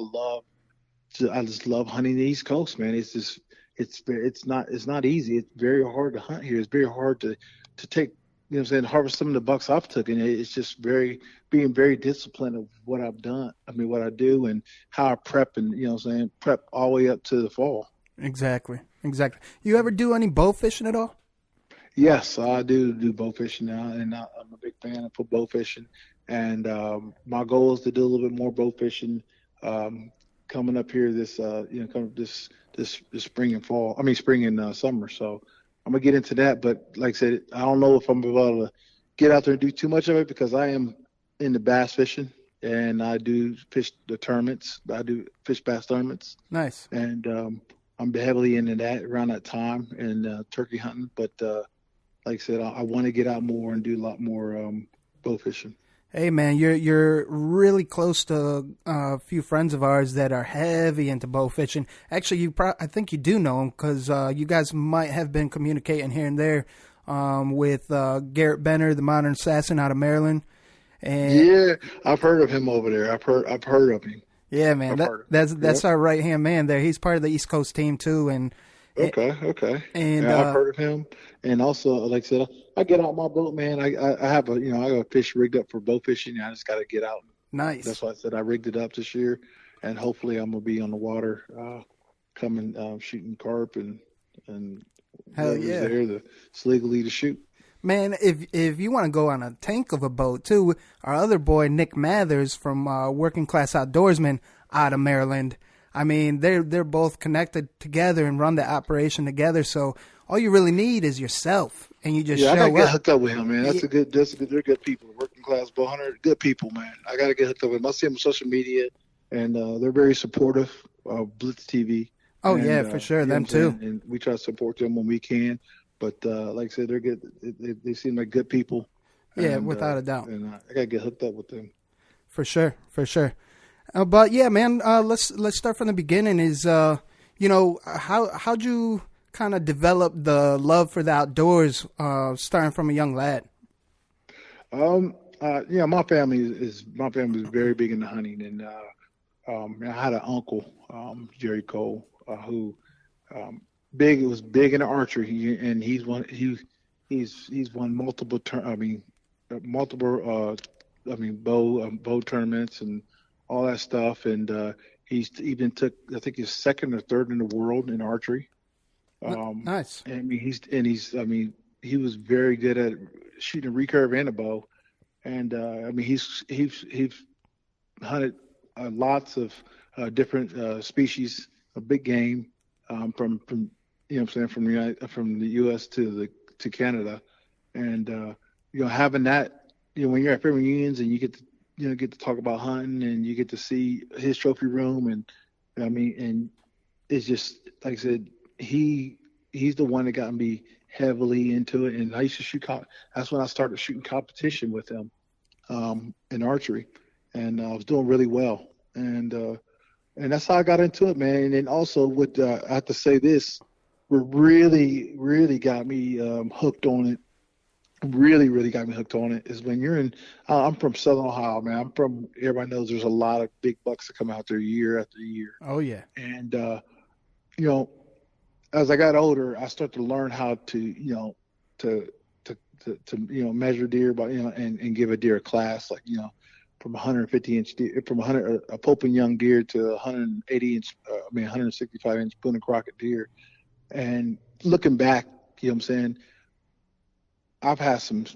just love hunting the East Coast, man. It's just it's not easy. It's very hard to hunt here. It's very hard to take. You know what I'm saying, harvest some of the bucks I've taken. It's just being very disciplined of what I've done. I mean, what I do and how I prep and, prep all the way up to the fall. Exactly. You ever do any bow fishing at all? Yes, I do bow fishing now, and I'm a big fan of bow fishing. And my goal is to do a little bit more bow fishing coming up here this spring and fall. I mean, spring and summer. So I'm going to get into that, but like I said, I don't know if I'm able to get out there and do too much of it because I am into bass fishing and I do fish the tournaments. I do fish bass tournaments. Nice. And I'm heavily into that around that time and turkey hunting. But like I said, I want to get out more and do a lot more bow fishing. Hey man, you're really close to a few friends of ours that are heavy into bow fishing. Actually, I think you do know them because you guys might have been communicating here and there with Garrett Benner, the Modern Assassin out of Maryland. And yeah, I've heard of him over there. I've heard of him. Yeah, man. That's our right hand man there. He's part of the East Coast team too, and Okay. And I've heard of him. And also, like I said, I get out my boat, man. I have I got a fish rigged up for bow fishing. I just got to get out. Nice. That's why I said I rigged it up this year, and hopefully I'm gonna be on the water, coming shooting carp and hell yeah, there it's legally to shoot. Man, if you want to go on a tank of a boat too, our other boy Nick Mathers from Working Class Outdoorsman out of Maryland. I mean, they're both connected together and run the operation together. So all you really need is yourself, and you just show up. I gotta get hooked up with him, man. They're good people. Working Class Bow Hunter, good people, man. I gotta get hooked up with them. I see them on social media, and they're very supportive of BlitzTV. Oh and, yeah, for sure, them too. And we try to support them when we can. But like I said, they're good. They seem like good people. Yeah, and, without a doubt. And I gotta get hooked up with them. For sure. But yeah, man, let's start from the beginning. Is how'd you kind of develop the love for the outdoors, starting from a young lad? My family is very big into hunting, and I had an uncle, Jerry Cole, who was big into archery, and he's won multiple bow tournaments and all that stuff, and he's even took, I think he's second or third in the world in archery. Nice. And he was very good at shooting a recurve and a bow, and he's hunted lots of different species of big game, from the U.S. to Canada, and having that, when you're at family reunions and you get to talk about hunting, and you get to see his trophy room, and it's just, like I said, he's the one that got me heavily into it. And I used to shoot. That's when I started shooting competition with him, in archery, and I was doing really well. And that's how I got into it, man. And then also I have to say this, what really, really got me hooked on it. Really, really got me hooked on it is when you're I'm from Southern Ohio, man. Everybody knows there's a lot of big bucks that come out there year after year. Oh yeah. And as I got older, I started to learn how to measure deer by, and give a deer a class, like, from 150-inch deer, from a Pope and Young deer to 165-inch Boone and Crockett deer. And looking back, I'm saying, I've had some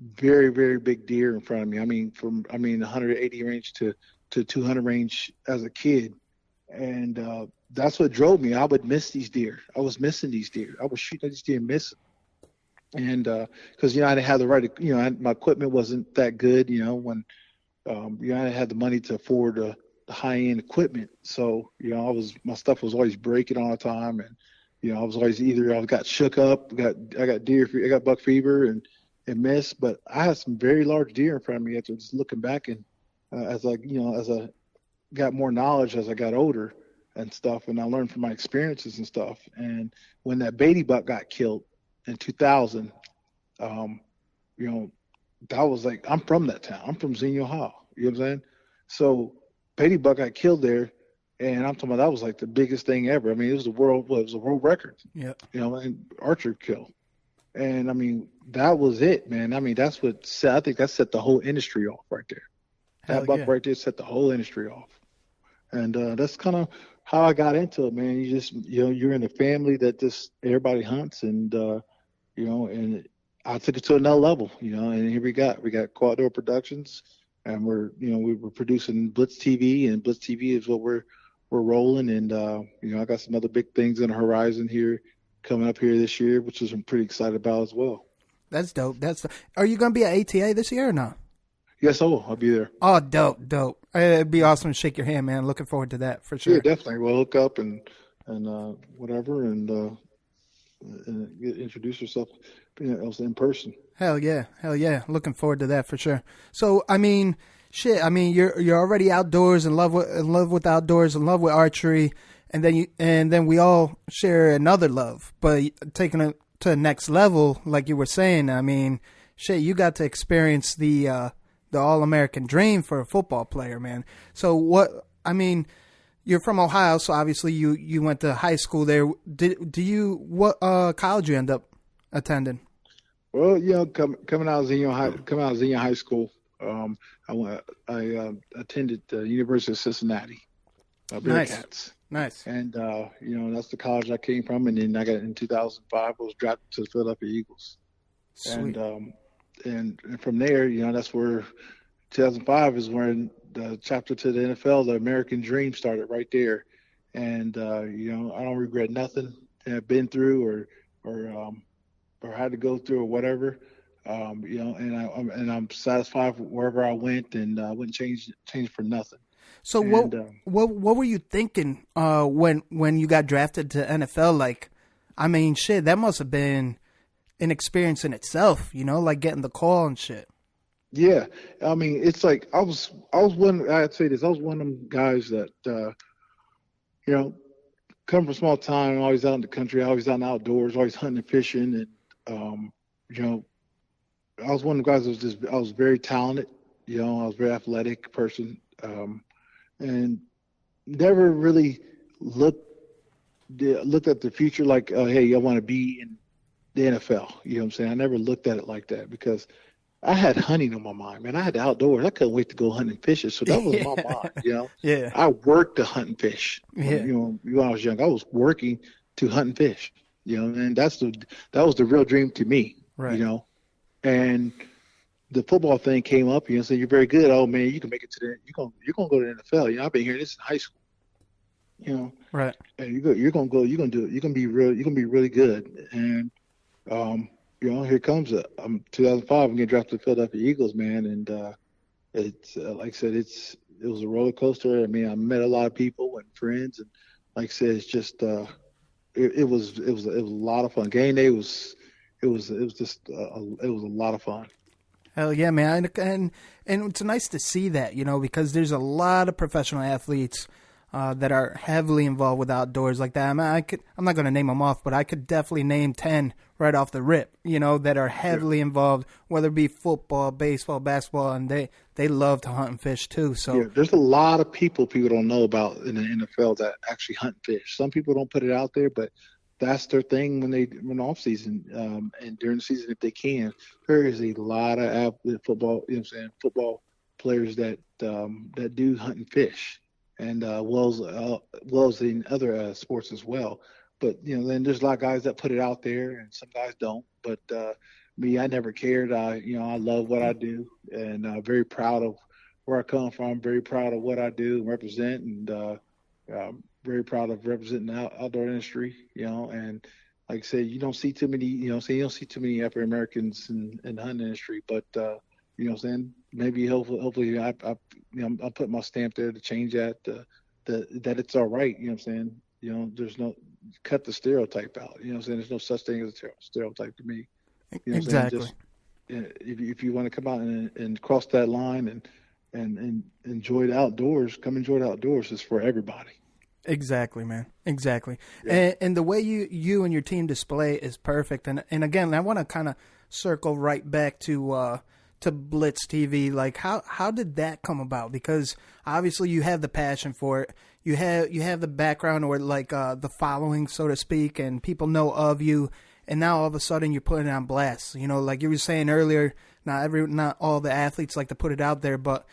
very, very big deer in front of me. From 180 range to 200 range as a kid. And that's what drove me. I would miss these deer. I was missing these deer. I was shooting at these deer and missing. And because I didn't have the right, my equipment wasn't that good. When I didn't have the money to afford the high end equipment, so my stuff was always breaking all the time, and I was always I got shook up, I got buck fever and missed. But I had some very large deer in front of me after just looking back, and as I got more knowledge as I got older and stuff, and I learned from my experiences and stuff. And when that Beatty buck got killed in 2000, that was like, I'm from that town. I'm from Xenia, Ohio. You know what I'm saying? So Beatty buck got killed there, and I'm talking about that was like the biggest thing ever. It was a world record. Yeah. And archer kill. And that was it, man. That's what I think that set the whole industry off right there. That buck right there set the whole industry off. And that's kind of how I got into it, man. You just, you're in a family that just everybody hunts, and and I took it to another level, and here we got Quad Door Productions, and we're producing BlitzTV, and BlitzTV is what we're rolling. And I got some other big things on the horizon here coming up here this year, which I'm pretty excited about as well. That's dope. Are you going to be at ATA this year or not? Yes, I'll be there. Oh, dope. It'd be awesome to shake your hand, man. Looking forward to that for sure. Yeah, definitely. We'll hook up and whatever, and introduce yourself, in person. Hell yeah. Looking forward to that for sure. So, you're already outdoors, in love with outdoors, in love with archery, and then we all share another love, but taking it to the next level, like you were saying. You got to experience the the All-American dream for a football player, man. So what? I mean, you're from Ohio, so obviously you went to high school there. What college you end up attending? Well, coming out of Xenia High School, I attended the University of Cincinnati, Bearcats. Nice. And that's the college I came from. And then I got in 2005. I was drafted to the Philadelphia Eagles. Sweet. And from there, that's where 2005 is when the chapter to the NFL, the American Dream, started right there. And I don't regret nothing that I've been through or had to go through or whatever. And I'm satisfied wherever I went, and I wouldn't change for nothing. So what were you thinking when you got drafted to NFL? Like, I mean, shit, that must have been an experience in itself, like getting the call and shit. Yeah, I mean, it's like I was one. I'd say this. I was one of them guys that come from a small town, always out in the country, always out in the outdoors, always hunting and fishing, and I was one of the guys that I was very talented. I was a very athletic person. And never really looked at the future like, hey, I want to be in the NFL. You know what I'm saying? I never looked at it like that because I had hunting on my mind, man. I had the outdoors. I couldn't wait to go hunt and fish. So that was my mind, Yeah. I worked to hunt and fish. Yeah. When I was young, I was working to hunt and fish. And that was the real dream to me. Right. And the football thing came up, so you're very good. Oh man, you can make it to you're gonna go to the NFL. I've been hearing this in high school. Right. And you're gonna do it. You're gonna be really good. And here comes 2005. I'm getting drafted to the Philadelphia Eagles, man. And it's like I said, it was a roller coaster. I mean, I met a lot of people and friends, and like I said, it's just it was a lot of fun. Game day was just a lot of fun. Hell yeah, man. And it's nice to see that, because there's a lot of professional athletes that are heavily involved with outdoors like that. I mean, I'm not going to name them off, but I could definitely name 10 right off the rip, that are heavily involved, whether it be football, baseball, basketball, and they love to hunt and fish too. So yeah, there's a lot of people don't know about in the NFL that actually hunt and fish. Some people don't put it out there, but that's their thing when off season, and during the season if they can. There is a lot of football, football players that do hunt and fish, and well as in other sports as well. But then there's a lot of guys that put it out there, and some guys don't. But me, I never cared. I love what I do, and very proud of where I come from. Very proud of what I do and represent, and very proud of representing the outdoor industry, and like I said, you don't see too many, you don't see too many African Americans in the hunting industry, but maybe hopefully I put my stamp there to change that, that it's all right. There's no cut the stereotype out. There's no such thing as a stereotype to me. Exactly. Just, if you want to come out and cross that line and enjoy the outdoors, come enjoy the outdoors. It's for everybody. Exactly, man. Exactly. Yeah. And the way you and your team display is perfect. And again, I want to kind of circle right back to BlitzTV. Like, how did that come about? Because obviously you have the passion for it. You have the background or like the following, so to speak, and people know of you. And now all of a sudden you're putting it on blast. Like you were saying earlier, not all the athletes like to put it out there, but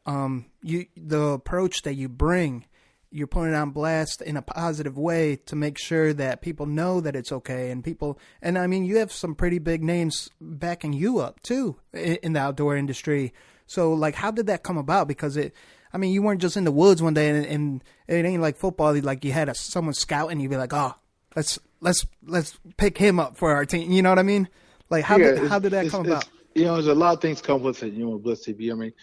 the approach that you bring, you're putting it on blast in a positive way to make sure that people know that it's okay. And I mean, you have some pretty big names backing you up too in the outdoor industry. So like, how did that come about? Because you weren't just in the woods one day and it ain't like football. Like you had someone scouting, you'd be like, oh, let's pick him up for our team. You know what I mean? Like how did that come about? There's a lot of things come with it. With BlitzTV. I mean,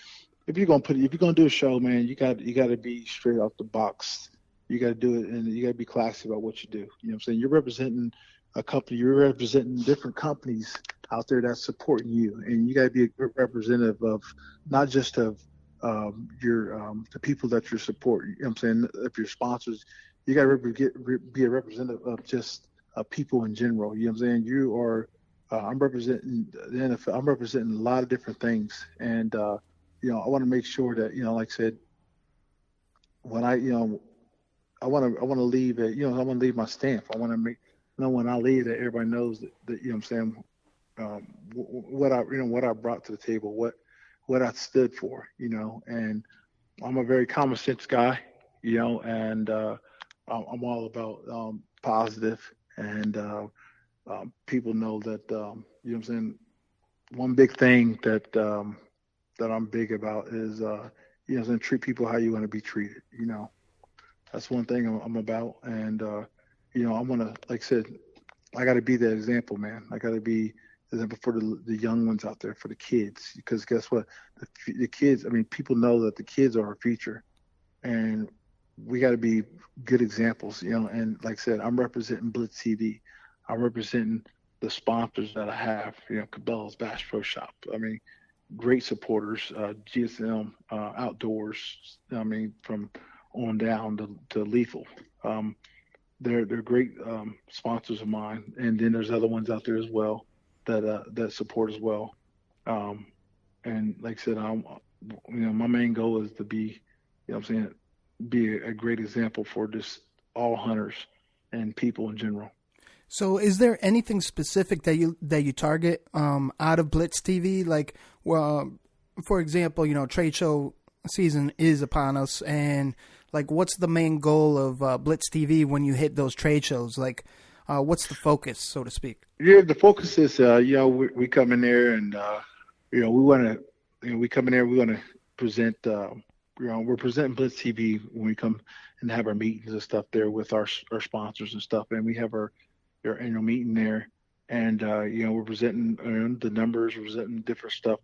if you're gonna do a show, man, you got to be straight off the box. You got to do it, and you got to be classy about what you do. You know what I'm saying? You're representing a company. You're representing different companies out there that's supporting you, and you got to be a representative of not just of the people that you're supporting. You know what I'm saying? If your sponsors, you got to be a representative of just people in general. You know what I'm saying? You are. I'm representing the NFL. I'm representing a lot of different things, and I want to make sure that, like I said, when I want to leave it, I want to leave my stamp. I want to make, when I leave, that everybody knows that what I'm saying, what I brought to the table, what I stood for, and I'm a very common sense guy, and I'm all about positive, and people know that, what I'm saying, one big thing that I'm big about is, treat people how you want to be treated, That's one thing I'm about, and I want to, like I said, I got to be that example, man. I got to be the example for the young ones out there, for the kids, because guess what? The kids, people know that the kids are our future, and we got to be good examples, And like I said, I'm representing BlitzTV. I'm representing the sponsors that I have, Cabela's, Bass Pro Shop. Great supporters, GSM, Outdoors. From on down to Lethal. They're great sponsors of mine, and then there's other ones out there as well that support as well. And like I said, my main goal is to be, be a great example for just all hunters and people in general. So, is there anything specific that you target out of BlitzTV? Like, well, for example, trade show season is upon us, and like, what's the main goal of BlitzTV when you hit those trade shows? Like, what's the focus, so to speak? Yeah, the focus is, we come in there and we want to, we come in there, we want to present, we're presenting BlitzTV when we come and have our meetings and stuff there with our sponsors and stuff, and we have our annual meeting there, and we're presenting the numbers, we're presenting different stuff,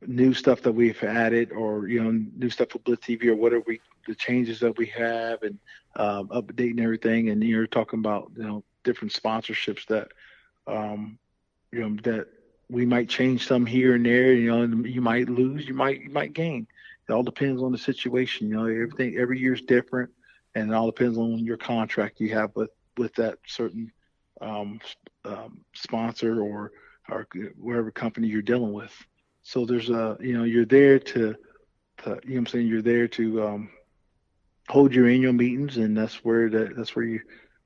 new stuff that we've added, or new stuff with BlitzTV, or whatever the changes that we have, and updating everything. And you're talking about different sponsorships that that we might change some here and there. You might lose, you might gain. It all depends on the situation. Everything every year's different, and it all depends on your contract you have with that certain sponsor or whatever company you're dealing with. So there's you're there to you're there to hold your annual meetings, and that's where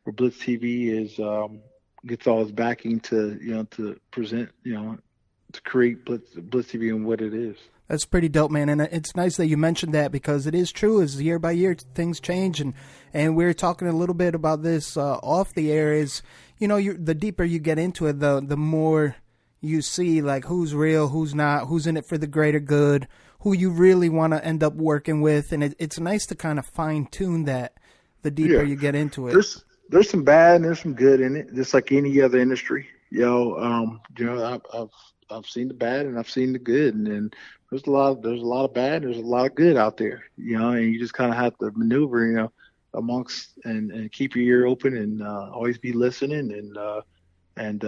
BlitzTV is gets all its backing to to present to create BlitzTV and what it is. That's pretty dope, man, and it's nice that you mentioned that, because it is true. As year by year things change, and we were talking a little bit about this off the air. Is the deeper you get into it, the more you see like who's real, who's not, who's in it for the greater good, who you really want to end up working with, and it's nice to kind of fine tune that the deeper you get into it. There's some bad and there's some good in it, just like any other industry. I've seen the bad and I've seen the good, and there's a lot of bad, there's a lot of good out there, and you just kind of have to maneuver, amongst and keep your ear open and always be listening, and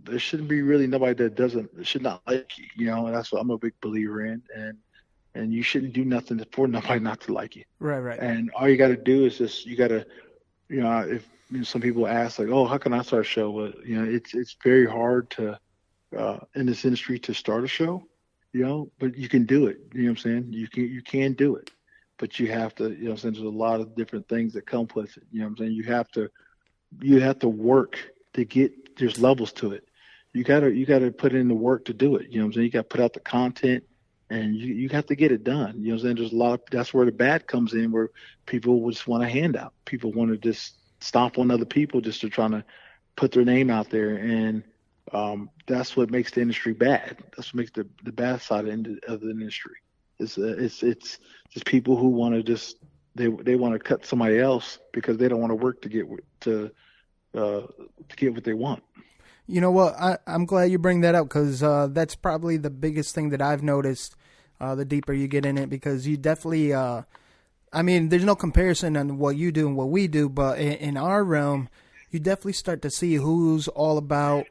there shouldn't be really nobody that should not like you, and that's what I'm a big believer in, and you shouldn't do nothing for nobody not to like you. Right. And all you got to do is just, you got to, if some people ask like, oh, how can I start a show? Well, it's very hard to in this industry to start a show, but you can do it. You know what I'm saying? You can do it, but you have to, there's a lot of different things that come with it. You know what I'm saying? You have to work to get, there's levels to it. You gotta put in the work to do it. You know what I'm saying? You got to put out the content, and you have to get it done. You know what I'm saying? There's a lot of, that's where the bad comes in, where people just want a handout. People want to just stomp on other people just to try to put their name out there, and that's what makes the industry bad. That's what makes the bad side of the industry. It's just people who want to just they want to cut somebody else because they don't want to work to get what they want. You know what? I'm glad you bring that up, because that's probably the biggest thing that I've noticed. The deeper you get in it, because you definitely, there's no comparison on what you do and what we do, but in our realm, you definitely start to see who's all about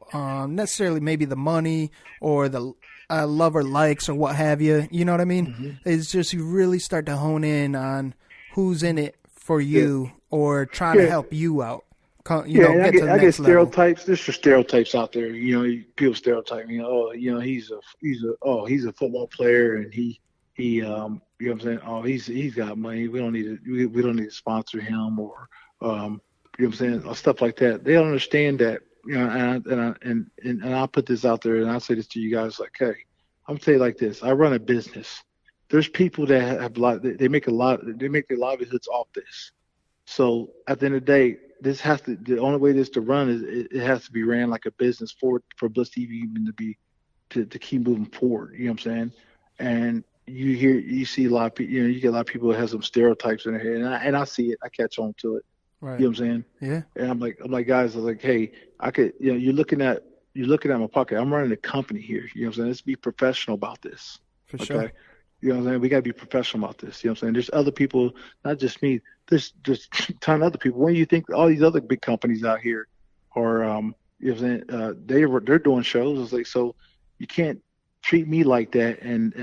necessarily maybe the money or the love or likes or what have you. You know what I mean? Mm-hmm. It's just you really start to hone in on who's in it for you or trying to help you out. get to the I get next level. stereotypes. There's just stereotypes out there. People stereotype me. Oh, he's a football player, and he you know what I'm saying. Oh, he's got money. We don't need to sponsor him, or you know what I'm saying, or stuff like that. They don't understand that. And I'll put this out there, and I'll say this to you guys, like, hey, I'm gonna tell you like this. I run a business. There's people that have they make their livelihoods off this. So at the end of the day, the only way this to run is it has to be ran like a business for BlitzTV even to keep moving forward. You know what I'm saying? And you see a lot of people, you get a lot of people that have some stereotypes in their head, and I see it. I catch on to it. Right. You know what I'm saying? Yeah. And I'm like, guys, I was like, hey, I could, you're looking at my pocket. I'm running a company here. You know what I'm saying? Let's be professional about this. For sure. You know what I'm saying? We got to be professional about this. You know what I'm saying? There's other people, not just me. There's a ton of other people. When you think all these other big companies out here are, you know what I'm saying? They're doing shows. It's like, so you can't treat me like that. And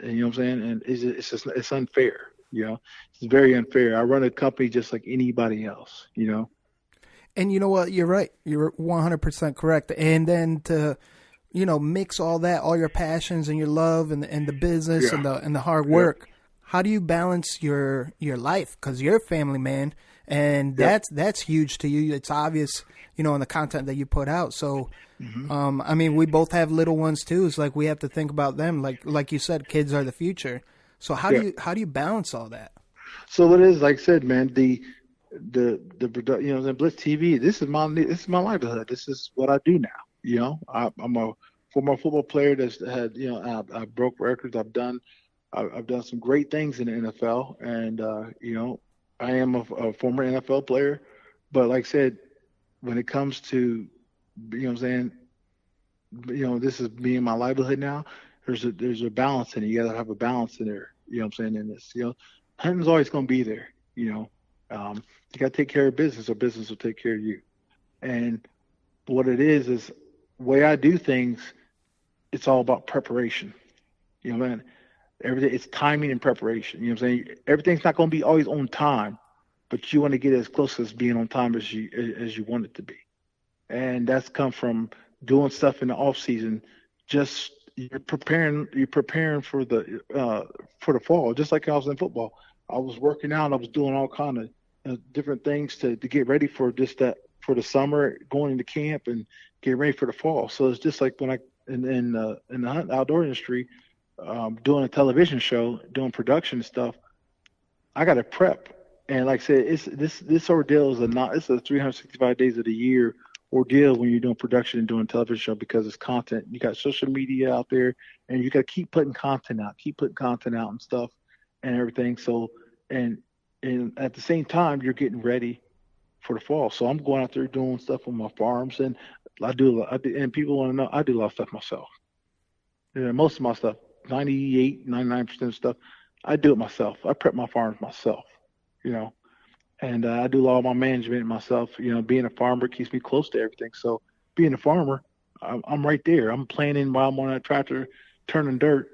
you know what I'm saying? And it's unfair. You know, it's very unfair. I run a company just like anybody else, you know. And you know what? You're right. You're 100% correct. And then to, mix all that, all your passions and your love and the business and the hard work. How do you balance your life? Because you're a family man, and that's huge to you. It's obvious, in the content that you put out. So, I mean, we both have little ones too. It's like we have to think about them. Like you said, kids are the future. So how do you balance all that? So it is, like I said, man, the Blitz TV, this is my livelihood. This is what I do now. I'm a former football player that's had, I broke records. I've done some great things in the NFL, and I am a former NFL player. But like I said, when it comes to, this is me and my livelihood now. There's a balance in it. You got to have a balance in there. You know what I'm saying? In this, hunting's always going to be there. You got to take care of business, or business will take care of you. And what it is the way I do things. It's all about preparation. Man, everything, it's timing and preparation. You know what I'm saying? Everything's not going to be always on time, but you want to get as close as being on time as you want it to be. And that's come from doing stuff in the off season. Just you're preparing for the fall. Just like I was in football, I was working out. I was doing all kind of different things to get ready for for the summer, going into camp and get ready for the fall. So it's just like when I in the outdoor industry, doing a television show, doing production stuff, I got to prep. And like I said, this ordeal it's a 365 days of the year ordeal when you're doing production and doing a television show, because it's content. You got social media out there, and you got to keep putting content out and stuff and everything. So, and at the same time, you're getting ready for the fall. So I'm going out there doing stuff on my farms, and and people want to know, I do a lot of stuff myself. Most of my stuff, 99% of stuff, I do it myself. I prep my farms myself, and I do all my management myself. Being a farmer keeps me close to everything. So being a farmer, I'm right there. I'm planning while I'm on that tractor turning dirt.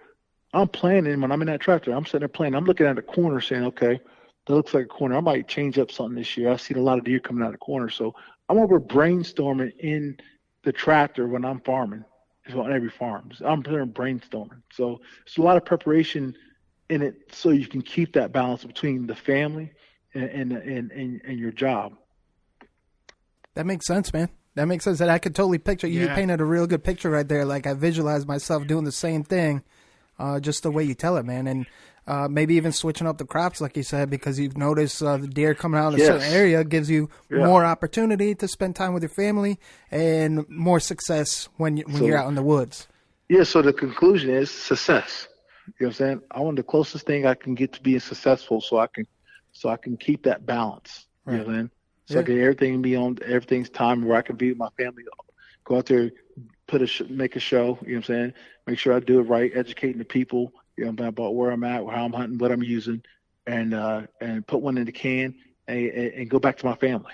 I'm planning when I'm in that tractor. I'm sitting there planning. I'm looking at a corner saying, okay, that looks like a corner. I might change up something this year. I've seen a lot of deer coming out of the corner. So I'm over brainstorming in the tractor when I'm farming. It's on every farm. I'm brainstorming. So it's a lot of preparation in it, so you can keep that balance between the family and your job. That makes sense, man. That makes sense. And I could totally picture you. Painted a real good picture right there. Like I visualize myself doing the same thing, just the way you tell it, man. And maybe even switching up the crops, like you said, because you've noticed the deer coming out in a certain area gives you more opportunity to spend time with your family and more success when you're out in the woods. Yeah, so the conclusion is success. You know what I'm saying? I want the closest thing I can get to being successful, so I can keep that balance. Right. You know what I'm saying? So I can everything's time where I can be with my family, go out there, make a show. You know what I'm saying? Make sure I do it right, educating the people. About where I'm at, how I'm hunting, what I'm using, and put one in the can and go back to my family.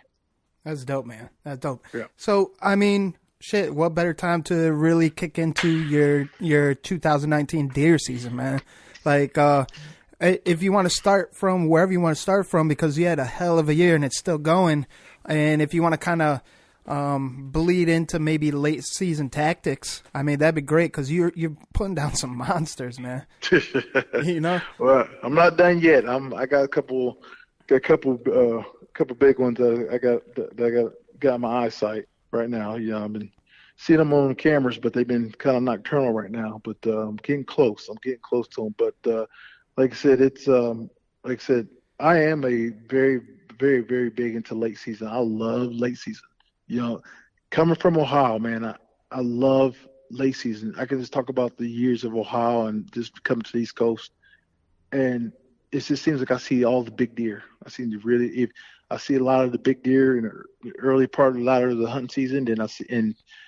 That's dope, man. That's dope. Yeah. So, I mean, shit, what better time to really kick into your 2019 deer season, man? Like, if you want to start from wherever you want to start from, because you had a hell of a year and it's still going, And if you want to kind of bleed into maybe late season tactics, I mean, that'd be great because you're putting down some monsters, man. You know. Well, I'm not done yet. I got a couple big ones that I got in my eyesight right now. Yeah, I've been seeing them on cameras, but they've been kind of nocturnal right now. But I'm getting close. I'm getting close to them. But like I said, it's like I said, I am a very, very, very big into late season. I love late season. You know, coming from Ohio, man, I love late season. I can just talk about the years of Ohio and just coming to the East Coast, and it just seems like I see all the big deer. I see a lot of the big deer in the early part of a lot of the hunting season. Then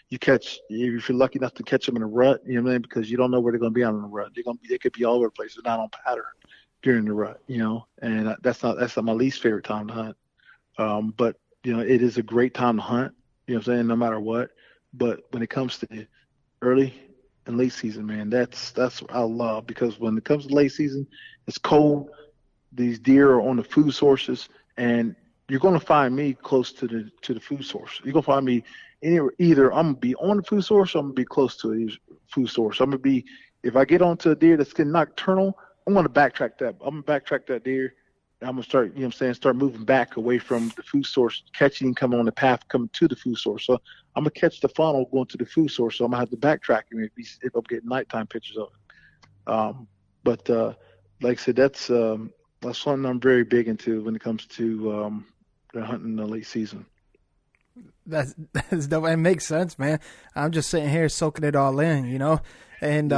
you catch, if you're lucky enough to catch them in a rut, you know what I mean? Because you don't know where they're going to be on the rut. They could be all over the place. They're not on pattern during the rut, you know. And that's not my least favorite time to hunt. But you know, it is a great time to hunt. You know what I'm saying? No matter what. But when it comes to early and late season, man, that's what I love, because when it comes to late season, it's cold. These deer are on the food sources, and you're going to find me close to the food source. You're going to find me either I'm going to be on the food source or I'm going to be close to the food source. I'm going to be, if I get onto a deer that's getting nocturnal, I'm going to backtrack that. I'm going to backtrack that deer. I'm going to start, you know what I'm saying, start moving back away from the food source, catching, coming on the path, coming to the food source. So I'm going to catch the funnel going to the food source. So I'm going to have to backtrack him if I'm getting nighttime pictures of it. But like I said, that's something I'm very big into when it comes to hunting in the late season. That's dope. It makes sense, man. I'm just sitting here soaking it all in, you know. And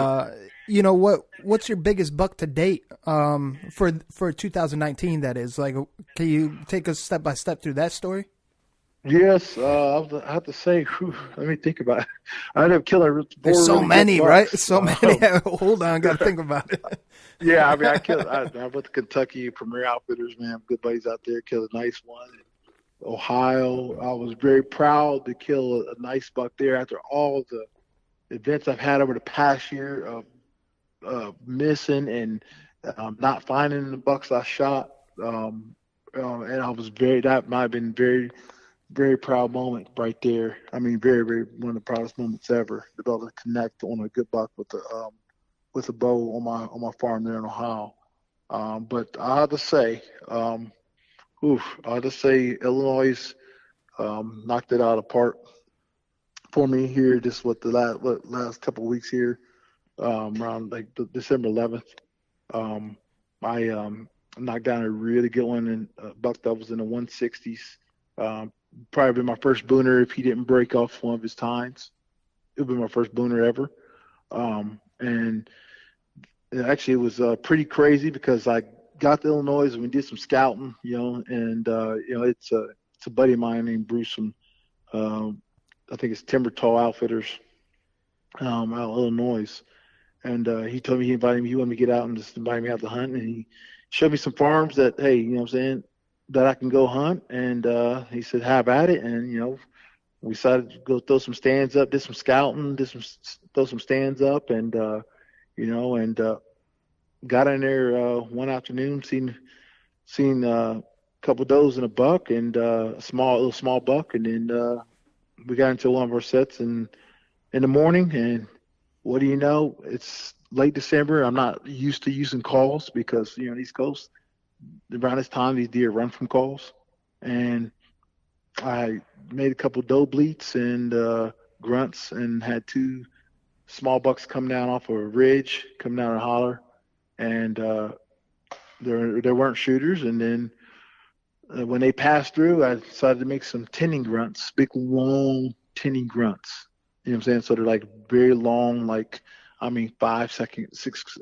you know what's your biggest buck to date for 2019? That is, like, can you take us step by step through that story? Yes, I have to say, let me think about it. I ended up killing. There's so many, right? So many. Hold on, got to think about it. Yeah, I mean, I went to Kentucky Premier Outfitters, man. Good buddies out there. Killed a nice one. Ohio, I was very proud to kill a nice buck there after all the events I've had over the past year of missing and not finding the bucks I shot. And I was that might have been very, very proud moment right there. I mean, very, very one of the proudest moments ever. To be able to connect on a good buck with a bow on my farm there in Ohio. But I have to say, Illinois knocked it out of the park for me here. Just the last couple of weeks here, around like December 11th. I knocked down a really good one in a buck that was in the 160s. Probably been my first booner if he didn't break off one of his tines. It would be my first booner ever. And actually it was pretty crazy because I got to Illinois and we did some scouting, you know, and it's a buddy of mine named Bruce from I think it's Timber Tall Outfitters out of Illinois. And he told me he wanted me to get out and just invite me out to hunt, and he showed me some farms that, hey, you know what I'm saying, that I can go hunt. And he said, have at it. And, you know, we decided to go throw some stands up, did some scouting, throw some stands up, and got in there one afternoon, seen a couple of does and a buck, and a small buck, and then we got into one of our sets in the morning, and what do you know? It's late December. I'm not used to using calls because, you know, East Coast, around this time, these deer run from calls. And I made a couple doe bleats and grunts and had two small bucks come down off of a ridge, come down a holler. And there weren't shooters. And then when they passed through, I decided to make some tinning grunts, big, long tinning grunts. You know what I'm saying? So they're like very long, 5 second, 6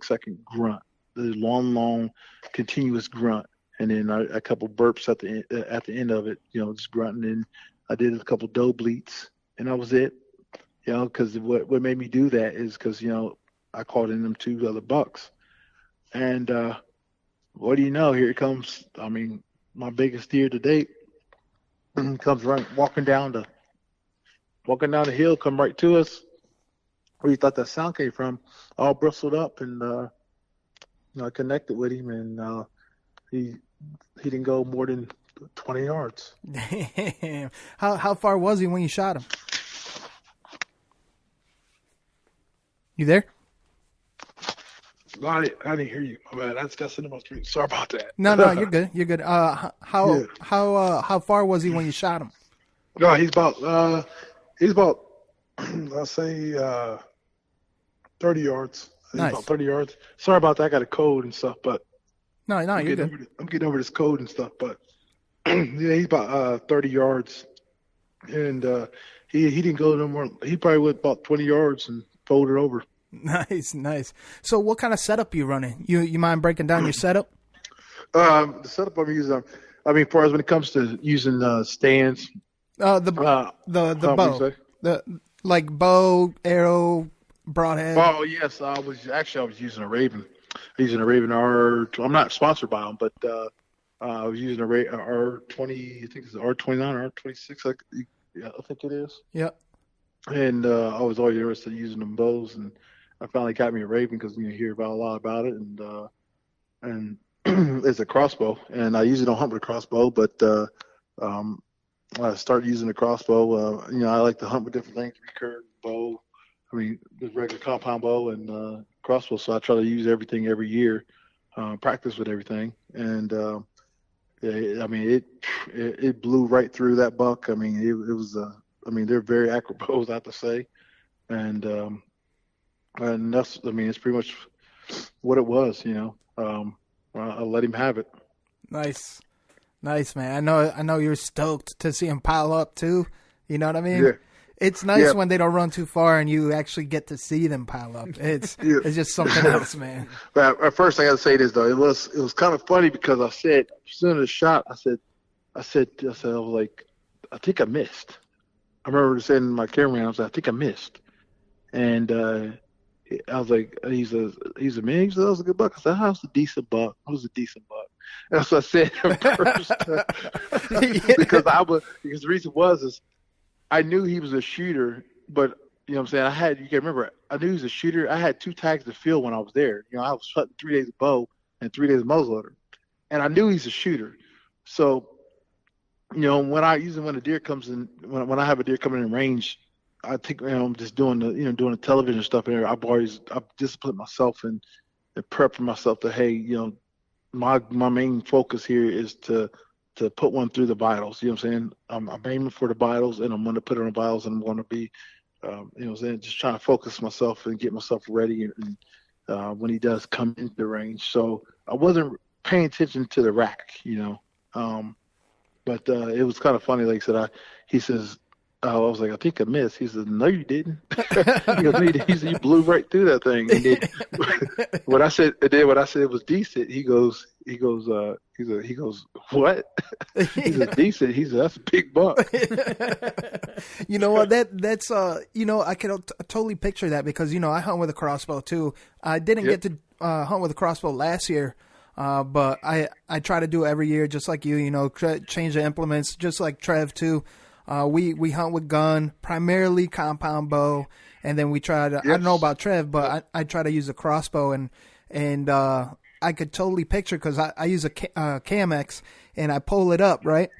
second grunt. The long, continuous grunt. And then a couple burps at the end of it, you know, just grunting. And I did a couple doe bleats, and that was it. You know, because what made me do that is because, you know, I caught in them two other bucks. And what do you know? Here it comes. I mean, my biggest deer to date comes walking down the hill, come right to us. Where you thought that sound came from? All bristled up, and I connected with him, and he didn't go more than 20 yards. Damn. How far was he when you shot him? You there? No, I didn't hear you. My bad. I just got sitting on my street. Sorry about that. No, you're good. You're good. How far was he when you shot him? No, he's about I'll say 30 yards. Nice. About 30 yards. Sorry about that. I got a code and stuff, but no, you're good. I'm getting over this code and stuff, but yeah, he's about 30 yards, and he didn't go no more. He probably went about 20 yards and folded over. Nice. So, what kind of setup you running? You mind breaking down your setup? The setup I'm using, as far as when it comes to using stands. The bow, the bow, arrow, broadhead. Oh yes, I was using a Raven. Using a Raven R. I'm not sponsored by them, but I was using a R20. I think it's R29, R26. I think it is. Yep. And I was always interested in using them bows, and I finally got me a Raven because you hear about a lot about it, and it's a crossbow, and I usually don't hunt with a crossbow, but I started using the crossbow. I like to hunt with different things: recurve, bow. The regular compound bow and crossbow. So I try to use everything every year, practice with everything, and it blew right through that buck. It was. They're very accurate bows, I have to say, and that's. It's pretty much what it was. I let him have it. Nice, man. I know you're stoked to see him pile up too. You know what I mean? Yeah. It's nice when they don't run too far and you actually get to see them pile up. It's just something else, man. But first, I got to say this though. It was kind of funny because I said as soon as the shot, I was like, I think I missed. I remember saying to my cameraman, I was like, I think I missed, and I was like, he's a man. He said that was a good buck. I said, how's a decent buck? It was a decent buck. And that's what I said first because the reason is I knew he was a shooter, but you know what I'm saying? You can remember, I knew he was a shooter. I had 2 tags to fill when I was there. I was hunting 3 days of bow and 3 days of muzzleloader. And I knew he's a shooter. So, when a deer comes in, when I have a deer coming in range, I think, I'm just doing the television stuff in there. I've disciplined myself and prepping myself to, hey, my main focus here is to put one through the vitals. You know what I'm saying? I'm aiming for the vitals, and I'm going to put it on vitals, and I'm going to be, just trying to focus myself and get myself ready when he does come into the range. So I wasn't paying attention to the rack, but it was kind of funny. Like I said, he says, I was like, I think I missed. He said, no, you didn't. He goes, no, you didn't. He said, you blew right through that thing. And then when I said it was decent, he goes, what? He says, decent. He said, that's a big buck. You know what? That's I can totally picture that because I hunt with a crossbow too. I didn't get to hunt with a crossbow last year, but I try to do it every year, just like you. Change the implements, just like Trev too. We hunt with gun, primarily compound bow, and then we try to. Yes. I don't know about Trev, but I try to use a crossbow, and I could totally picture because I use a Camex and I pull it up, right?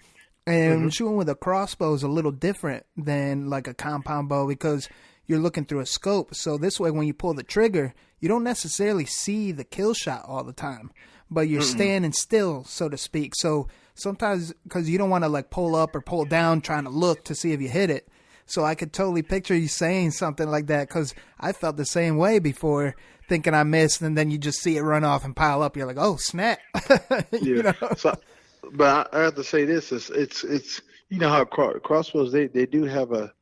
And shooting with a crossbow is a little different than like a compound bow because you're looking through a scope. So this way, when you pull the trigger, you don't necessarily see the kill shot all the time, but you're standing still, so to speak. So sometimes, because you don't want to like pull up or pull down trying to look to see if you hit it. So I could totally picture you saying something like that because I felt the same way before, thinking I missed, and then you just see it run off and pile up. You're like, oh, snap. Yeah. So, but I have to say this: it's how crossbows they do have a,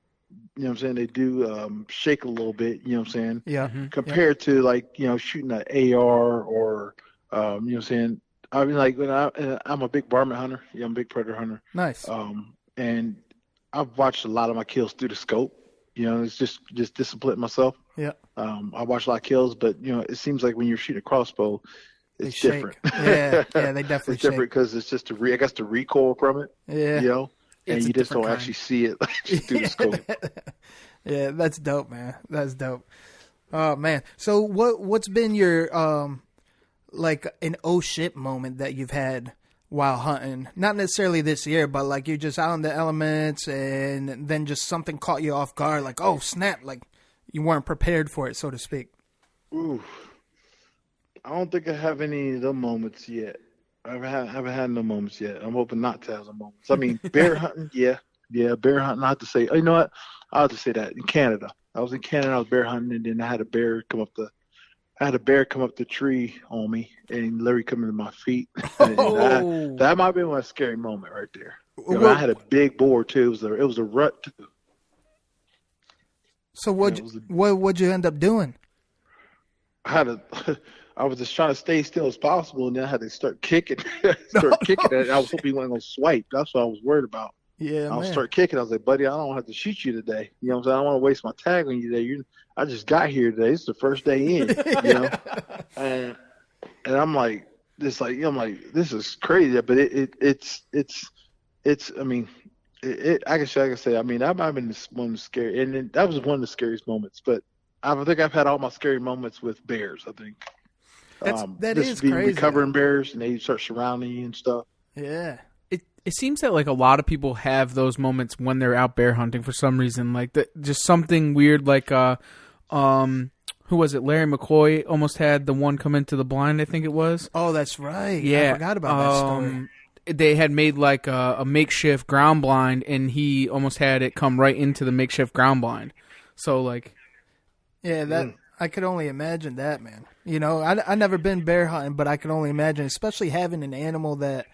they do shake a little bit. You know what I'm saying? Yeah. Compared to like shooting an AR or saying. Like when I'm a big varmint hunter. I'm a big predator hunter. Nice. And I've watched a lot of my kills through the scope. It's just discipline myself. Yeah. I watch a lot of kills, but it seems like when you're shooting a crossbow, it's different. Yeah, they definitely it's different because it's just I guess the recoil from it. Yeah. And you just don't actually see it through the scope. Yeah, that's dope, man. That's dope. Oh man. So what's been your like an oh shit moment that you've had while hunting? Not necessarily this year, but like you're just out in the elements and then just something caught you off guard, like, oh, snap, like you weren't prepared for it, so to speak. Ooh, I don't think I have any of them moments yet. I haven't had no moments yet. I'm hoping not to have some moments. I mean, bear hunting, yeah, bear hunting. I have to say, you know what? I'll have to say that in Canada. I was in Canada. I was bear hunting, and then I had a bear come up the tree on me, and Larry come into my feet. And that might be one scary moment right there. You know, I had a big boar too. It was a rut too. So what'd you end up doing? I was just trying to stay still as possible, and then I had to start kicking. Kicking it. I was hoping he wasn't going to swipe. That's what I was worried about. Yeah, I'll start kicking. I was like, buddy, I don't have to shoot you today. You know what I'm saying? I don't want to waste my tag on you today. I just got here today. It's the first day in, you know? And I'm like, this is crazy. But I mean, I can say, I mean, that might have been one of the scary, and that was one of the scariest moments. But I think I've had all my scary moments with bears, I think. That is crazy. Recovering bears, and they start surrounding you and stuff. Yeah. It seems that like a lot of people have those moments when they're out bear hunting for some reason. Like just something weird. Like who was it? Larry McCoy almost had the one come into the blind. I think it was. Oh, that's right. Yeah, I forgot about that story. They had made like a makeshift ground blind, and he almost had it come right into the makeshift ground blind. So like, yeah, I could only imagine that, man. You know, I never been bear hunting, but I can only imagine, especially having an animal that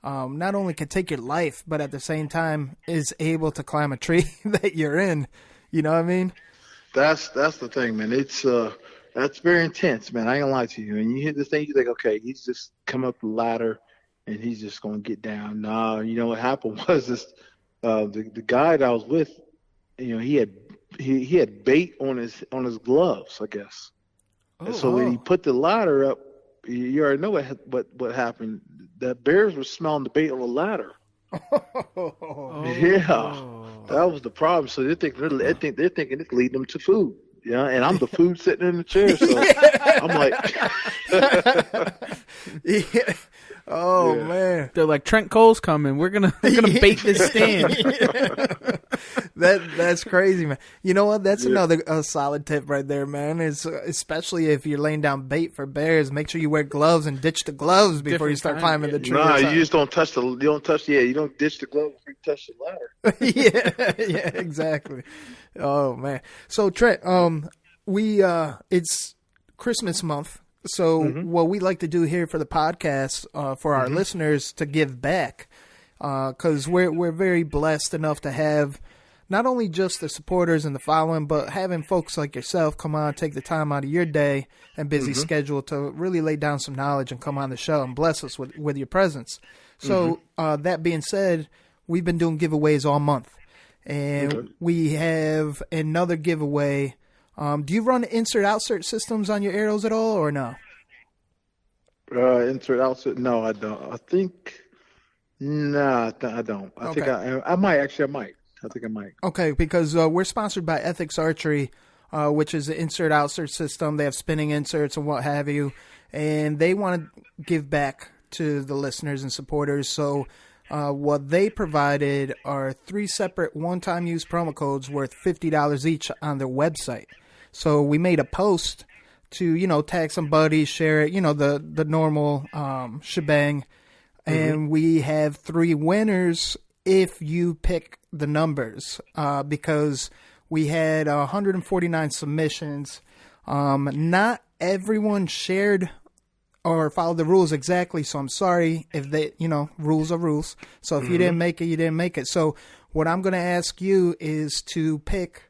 not only can take your life, but at the same time is able to climb a tree that you're in. You know what I mean? That's the thing, man. It's that's very intense, man. I ain't gonna lie to you. And you hit this thing, you think, okay, he's just come up the ladder and he's just gonna get down. Nah, you know what happened was this the guy that I was with, you know, he had bait on his gloves, I guess. And so when he put the ladder up, you already know what happened. The bears were smelling the bait on the ladder. Yeah, that was the problem. So they're thinking it's leading them to food. Yeah, and I'm the food sitting in the chair. So I'm like, yeah. Oh yeah. Man, they're like, Trent Cole's coming. We're gonna bait this stand. That's crazy, man. You know what? That's another solid tip right there, man. Is especially if you're laying down bait for bears, make sure you wear gloves and ditch the gloves before you start climbing the tree. Nah, you just don't touch you don't ditch the gloves before you touch the ladder. yeah, exactly. Oh man. So Trent, it's Christmas month. So what we like to do here for the podcast, for our listeners, to give back, because we're very blessed enough to have not only just the supporters and the following, but having folks like yourself come on, take the time out of your day and busy schedule to really lay down some knowledge and come on the show and bless us with your presence. So that being said, we've been doing giveaways all month, and we have another giveaway. Do you run insert-outsert systems on your arrows at all, or no? Insert-outsert? No, I don't. I think I don't. I think I might. Actually, I might. I think I might. Okay, because we're sponsored by Ethics Archery, which is an insert-outsert system. They have spinning inserts and what have you, and they want to give back to the listeners and supporters. So what they provided are 3 separate one-time use promo codes worth $50 each on their website. So we made a post to, tag some buddies, share it, the normal shebang. And we have 3 winners if you pick the numbers, because we had 149 submissions. Not everyone shared or followed the rules exactly, so I'm sorry if they, rules are rules. So if you didn't make it, you didn't make it. So what I'm going to ask you is to pick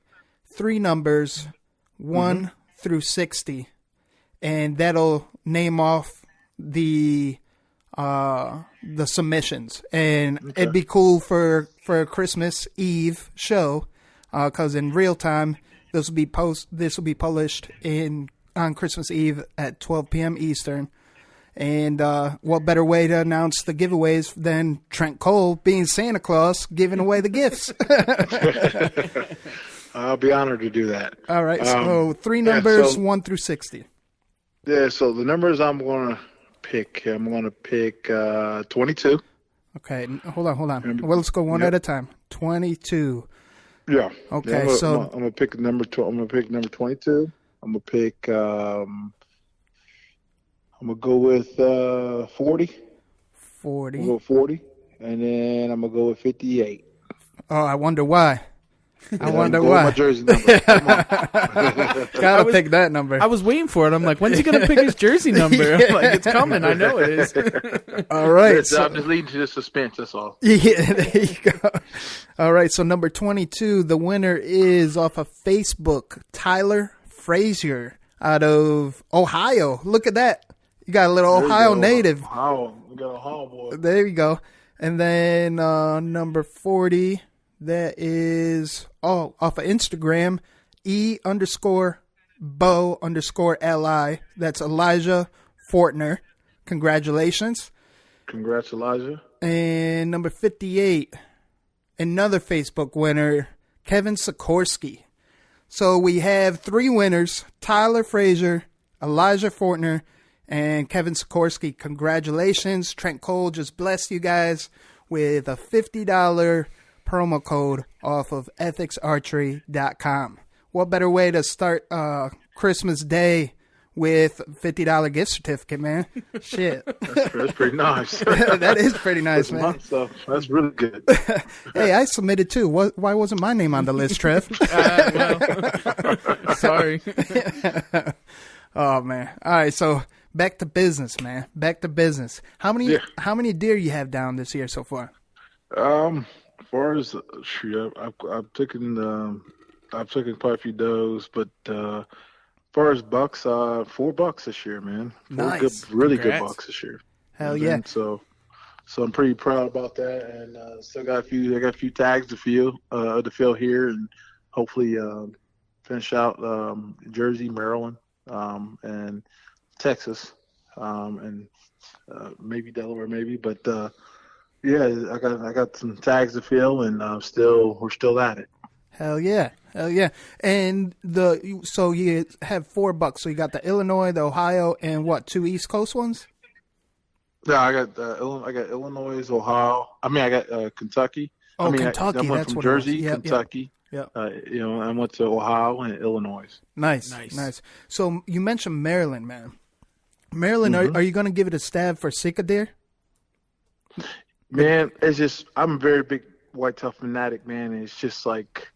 3 numbers, 1 through 60, and that'll name off the submissions. And it'd be cool for a Christmas Eve show, because in real time this will be published on Christmas Eve at 12 p.m. Eastern. And what better way to announce the giveaways than Trent Cole being Santa Claus giving away the gifts? I'll be honored to do that. All right. So 3 numbers, 1 through 60. Yeah. So the numbers I'm going to pick? I'm gonna pick 22. Okay, hold on. Well, let's go one at a time. 22. Yeah. Okay, yeah, so I'm gonna pick number 22. I'm gonna pick. I'm gonna go with 40. 40. We'll go 40, and then I'm gonna go with 58. Oh, I wonder why. I wonder go why. with my jersey number. Come on. Gotta pick that number. I was waiting for it. I'm like, when's he gonna pick his jersey number? I'm like, it's coming. I know it is. All right. I'm just leading to the suspense. That's all. Yeah, there you go. All right, so number 22, the winner is off of Facebook, Tyler Frazier out of Ohio. Look at that. You got a little Ohio native. Ohio. We got a Ohio boy. There you go. And then number 40, that is off of Instagram, E_Bow_LI. That's Elijah Fortner. Congratulations. Congrats, Elijah. And number 58, another Facebook winner, Kevin Sikorsky. So we have 3 winners, Tyler Frazier, Elijah Fortner, and Kevin Sikorsky. Congratulations. Trent Cole just blessed you guys with a $50 promo code off of ethicsarchery.com. What better way to start Christmas Day with $50 gift certificate, man? Shit. That's pretty nice. That is pretty nice, man. Stuff. That's really good. Hey, I submitted too. Why wasn't my name on the list, Trev? Well, sorry. Oh, man. All right, so back to business, man. Back to business. How many deer you have down this year so far? As far as I've taken quite a few does, but as far as bucks, 4 bucks this year, man. 4 nice. Good bucks this year. Hell yeah! So I'm pretty proud about that, and still got a few. I got a few tags to fill here, and hopefully finish out Jersey, Maryland, and Texas, and maybe Delaware, maybe, but. Yeah, I got some tags to fill, and we're still at it. Hell yeah. And so you have 4 bucks. So you got the Illinois, the Ohio, and what, 2 East Coast ones? Yeah, I got Illinois, Ohio. I mean, I got Kentucky. Oh, Kentucky. I went that's from what Jersey, Yep, Kentucky. Yep. I went to Ohio and Illinois. Nice. So you mentioned Maryland, man. Maryland, are you going to give it a stab for Sika deer? Man, it's just I'm a very big whitetail fanatic, man. And it's just like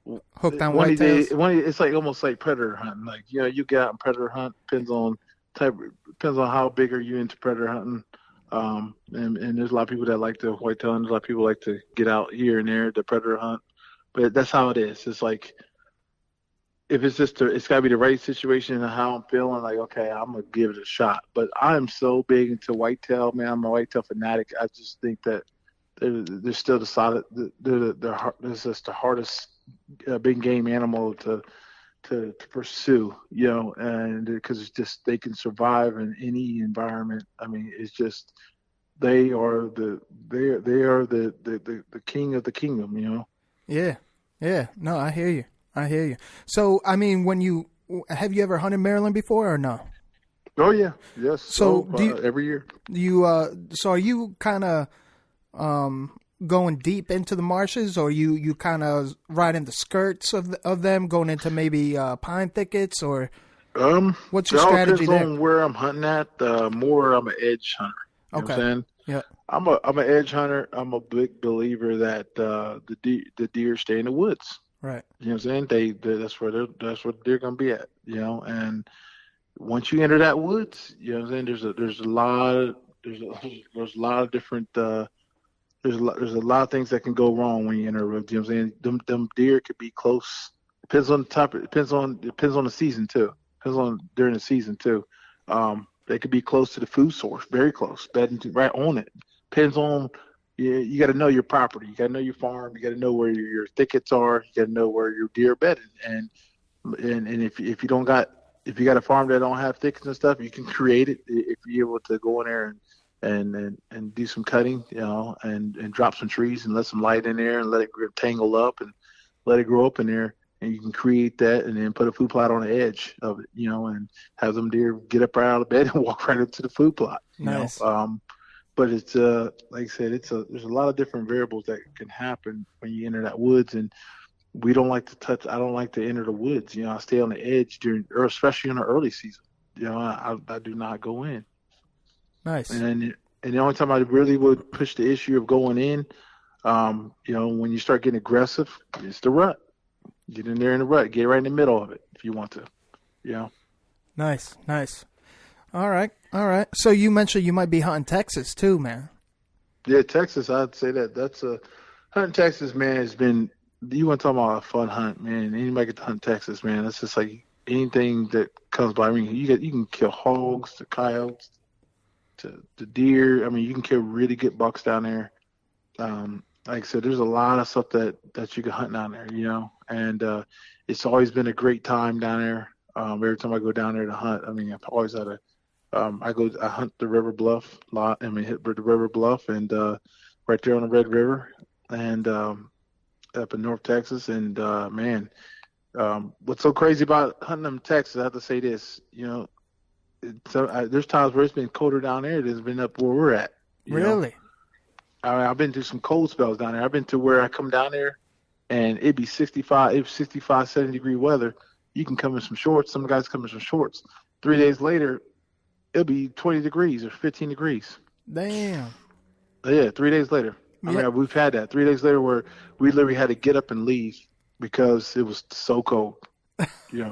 hooked on whitetails. It's like almost like predator hunting. Like you get out and predator hunt. Depends on how big are you into predator hunting. And there's a lot of people that like to whitetail, and there's a lot of people like to get out here and there to predator hunt. But that's how it is. It's like if it's it's got to be the right situation and how I'm feeling. Like, okay, I'm gonna give it a shot. But I am so big into whitetail, man. I'm a whitetail fanatic. I just think that they're still the solid. This is the hardest big game animal to pursue, and because it's just they can survive in any environment. I mean, it's just they are the king of the kingdom, Yeah. No, I hear you. So, I mean, have you ever hunted Maryland before or no? Oh yeah, yes. So every year. So are you kind of going deep into the marshes, or you kind of right in the skirts of them, going into maybe pine thickets, or what's your strategy there? Depends on where I'm hunting at. More I'm an edge hunter. You know what I'm saying? Yeah. I'm an edge hunter. I'm a big believer that the deer stay in the woods. Right. You know what I'm saying? That's where they're gonna be at. And once you enter that woods, you know what I'm saying, there's a lot of different there's a lot of things that can go wrong when you enter a woods. You know what I'm saying? Them deer could be close. Depends on the season too. Depends on during the season too. They could be close to the food source, very close, bedding right on it. Depends on. You got to know your property. You got to know your farm. You got to know where your thickets are. You got to know where your deer are bedded. And if you got a farm that don't have thickets and stuff, you can create it if you're able to go in there and do some cutting, and drop some trees and let some light in there and let it tangle up and let it grow up in there. and you can create that, and then put a food plot on the edge of it, and have them deer get up right out of bed and walk right up to the food plot. Nice. But it's like I said, there's a lot of different variables that can happen when you enter that woods, and we don't like to touch. I don't like to enter the woods. I stay on the edge or especially in the early season. I do not go in. Nice. And the only time I really would push the issue of going in, when you start getting aggressive, it's the rut. Get in there in the rut. Get right in the middle of it if you want to. Nice. All right. So you mentioned you might be hunting Texas too, man. Yeah, Texas. I'd say that's hunting Texas, man. Has been. You want to talk about a fun hunt, man? Anybody get to hunt Texas, man? It's just like anything that comes by. I mean, you can kill hogs, the coyotes, to the deer. I mean, you can kill really good bucks down there. Like I said, there's a lot of stuff that you can hunt down there, and it's always been a great time down there. Every time I go down there to hunt, I mean, I've always had I hunt the River Bluff lot. I mean, hit the River Bluff and right there on the Red River, and up in North Texas. And man, what's so crazy about hunting them in Texas? I have to say this, there's times where it's been colder down there than it's been up where we're at. Really? I've been through some cold spells down there. I've been to where I come down there and it'd be 65, 70 degree weather. You can come in some shorts. Some guys come in some shorts. 3 days later, it'll be 20 degrees or 15 degrees. Damn. Yeah, 3 days later. I mean, we've had that 3 days later where we literally had to get up and leave because it was so cold. We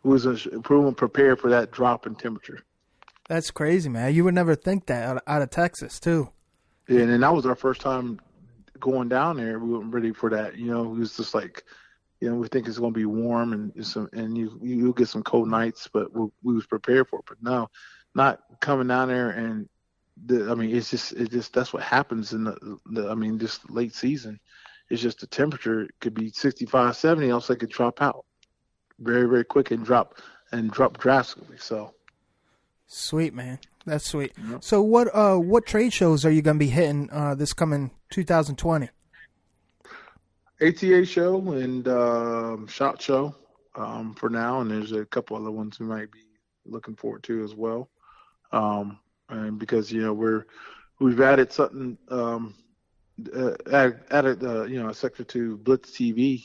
weren't prepared for that drop in temperature. That's crazy, man. You would never think that out of Texas, too. Yeah, and then that was our first time going down there. We weren't ready for that. It was just like, we think it's going to be warm and you'll get some cold nights, but we was prepared for it. But no, not coming down there and it's just that's what happens in this late season. It's just the temperature could be 65, 70, else it could drop out very, very quick and drop drastically. So sweet, man. That's sweet. Yep. So what trade shows are you going to be hitting this coming 2020? ATA show and SHOT Show for now, and there's a couple other ones we might be looking forward to as well. And because we've added something, added a sector to BlitzTV.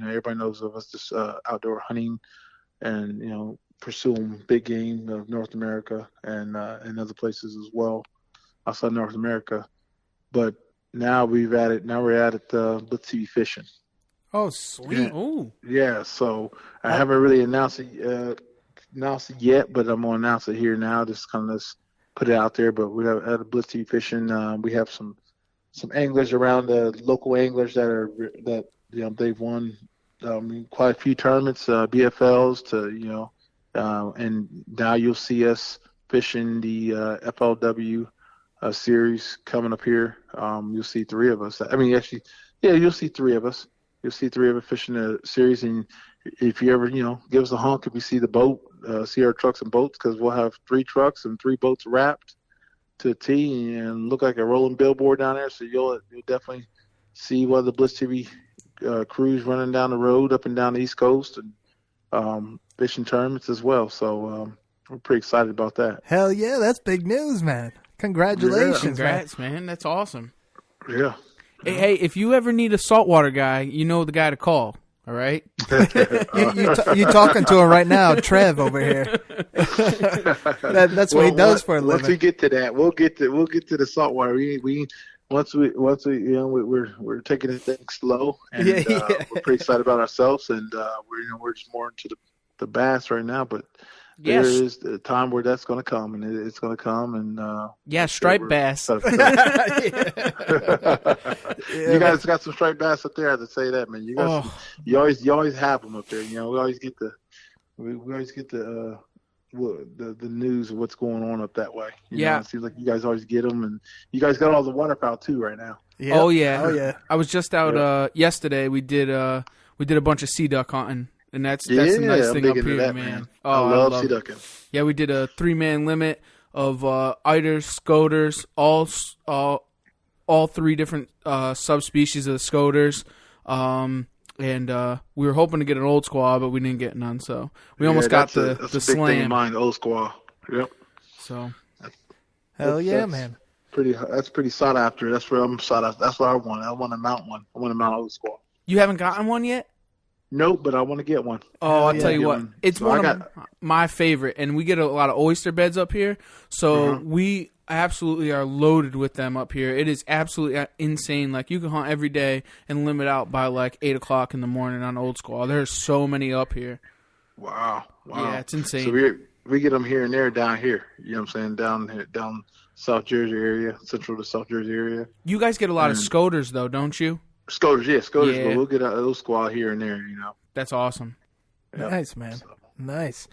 Everybody knows of us just outdoor hunting and pursuing big game of North America and other places as well outside North America. But now we're at BlitzTV Fishing. Oh, sweet! Yeah. So I haven't really announced it yet, but I'm gonna announce it here now. Just kind of put it out there. But we have at BlitzTV Fishing. We have some anglers around, local anglers that they've won quite a few tournaments, BFLs to and now you'll see us fishing the FLW series coming up here. You'll see three of us. You'll see three of us. You'll see three of us fishing the series, and if you ever, give us a honk if you see the boat, see our trucks and boats, because we'll have 3 trucks and 3 boats wrapped to a T and look like a rolling billboard down there. So you'll definitely see one of the BlitzTV crews running down the road up and down the East Coast and fishing tournaments as well. So we're pretty excited about that. Hell yeah, that's big news, man. Congratulations. Yeah. Congrats, man. That's awesome. Yeah. Hey, if you ever need a saltwater guy, you know the guy to call. All right. you talking to him right now, Trev over here. That's what he does for a living. Once we get to that, we'll get to the saltwater. Once we're taking the thing slow, and we're pretty excited about ourselves, and we're just more into the bass right now, but. Yes. There is a time where that's going to come, and it's going to come, and striped bass. You guys got some striped bass up there. I have to say that, man. You got you always have them up there. We always get the news of what's going on up that way. It seems like you guys always get them, and you guys got all the waterfowl too right now. Yep. Oh yeah. I was just out yesterday. We did a bunch of sea duck hunting. And that's the nice thing up here, man. Oh, I love sea ducking. Yeah, we did a 3-man limit of eiders, scoters, all 3 different subspecies of the scoters. And we were hoping to get an old squaw, but we didn't get none. So we almost got the big slam. thing of mine, old squaw. Yep. So, hell yeah, man. That's pretty sought after. That's where I'm sought after. That's what I want. I want to mount one. I want to mount old squaw. You haven't gotten one yet? Nope, but I want to get one. Oh, I'll tell you what. It's one of my favorite, and we get a lot of oyster beds up here, so we absolutely are loaded with them up here. It is absolutely insane. Like, you can hunt every day and limit out by like 8 o'clock in the morning on old squaw. There's so many up here. Wow. Yeah, it's insane. So we get them here and there down here. You know what I'm saying? Down South Jersey area, central to South Jersey area. You guys get a lot of scoters, though, don't you? Scoters, yeah. But we'll get a little squaw here and there, you know. That's awesome. Yep. Nice, man. Nice.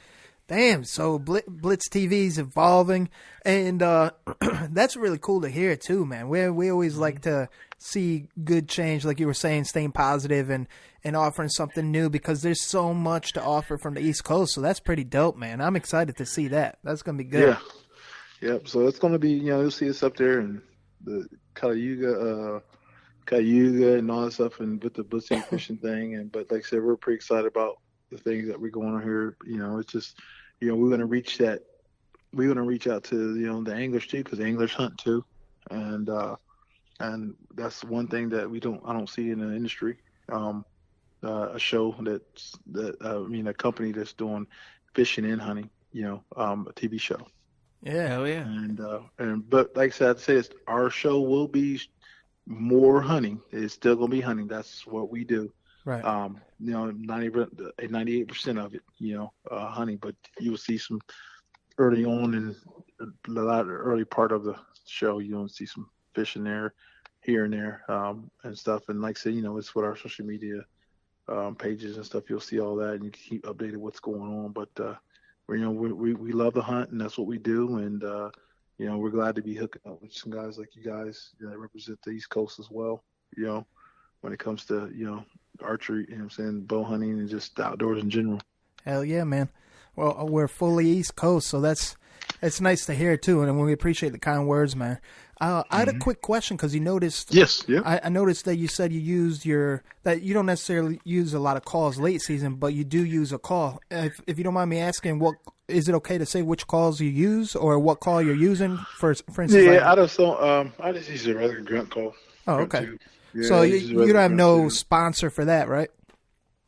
Damn, so Blitz TV's evolving, and that's really cool to hear, too, man. We always like to see good change, like you were saying, staying positive and offering something new, because there's so much to offer from the East Coast, so that's pretty dope, man. I'm excited to see that. That's going to be good. Yeah. Yep, so it's going to be, you'll see us up there, and the Cayuga and all that stuff, and with the BlitzTV Fishing thing, but like I said, we're pretty excited about the things that we're going on here. It's just, we're going to reach that. We're going to reach out to the anglers too, because anglers hunt too, and that's one thing that I don't see in the industry. A show a company that's doing fishing and hunting. A TV show. Yeah, hell yeah. But like I said, our show will be more hunting. It's still going to be hunting. That's what we do. Right. 98% of it, hunting, but you will see some early on in a lot of the early part of the show, you'll see some fishing there, here and there, and stuff. And like I said, it's with our social media pages and stuff. You'll see all that, and you can keep updated what's going on. But we love the hunt, and that's what we do. And we're glad to be hooking up with some guys like you guys that represent the East Coast as well. When it comes to archery, bow hunting, and just outdoors in general. Hell yeah, man. Well, we're fully East Coast, so it's nice to hear too, and we appreciate the kind words, man. I had a quick question, because you noticed. Yes, yeah. I noticed that you said you used that you don't necessarily use a lot of calls late season, but you do use a call. If you don't mind me asking, what is it okay to say which calls you use or what call you're using for instance? Yeah, I just use a regular grunt call. Oh, okay. Yeah, so you don't have no sponsor for that, right?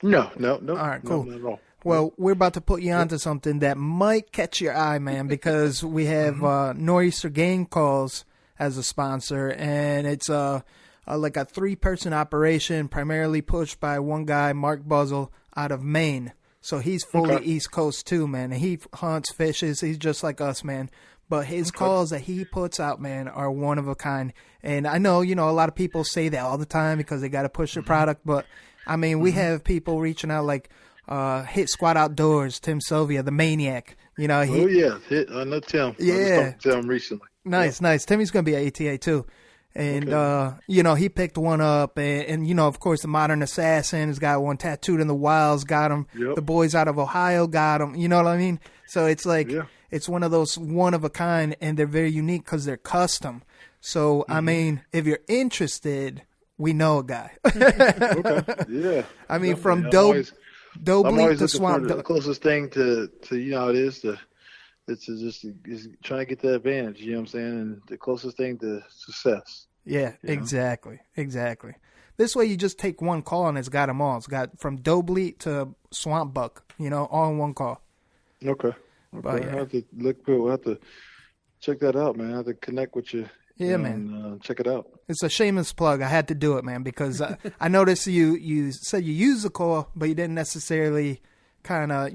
No. All right, cool. No, not at all. Well, we're about to put you onto something that might catch your eye, man, because we have Nor'easter Game Calls as a sponsor, and it's like a 3-person operation, primarily pushed by one guy, Mark Buzzle, out of Maine. So he's fully East Coast too, man, and he hunts, fishes. He's just like us, man. But his calls that he puts out, man, are one of a kind. And I know, a lot of people say that all the time because they got to push their product. But, I mean, we have people reaching out like Hit Squad Outdoors, Tim Sylvia, the Maniac. I know Tim. Yeah. I just talked to Tim recently. Nice. Timmy's going to be at ATA too. And, he picked one up. And, of course, the Modern Assassin has got one. Tattooed in the Wilds got him. Yep. The boys out of Ohio got him. You know what I mean? So it's like... Yeah. It's one of those one-of-a-kind, and they're very unique because they're custom. So, I mean, if you're interested, we know a guy. Okay, yeah. I mean, from Doe Bleak to Swamp. The closest thing to how it is is trying to get the advantage, you know what I'm saying? And the closest thing to success. Yeah, exactly. This way you just take one call, and it's got them all. It's got from Doe Bleak to Swamp Buck, all in one call. Okay. But, I have to look. We'll have to check that out, man. I have to connect with you. Yeah, man. Check it out. It's a shameless plug. I had to do it, man, because I noticed you said you use the call, but you didn't necessarily kind of,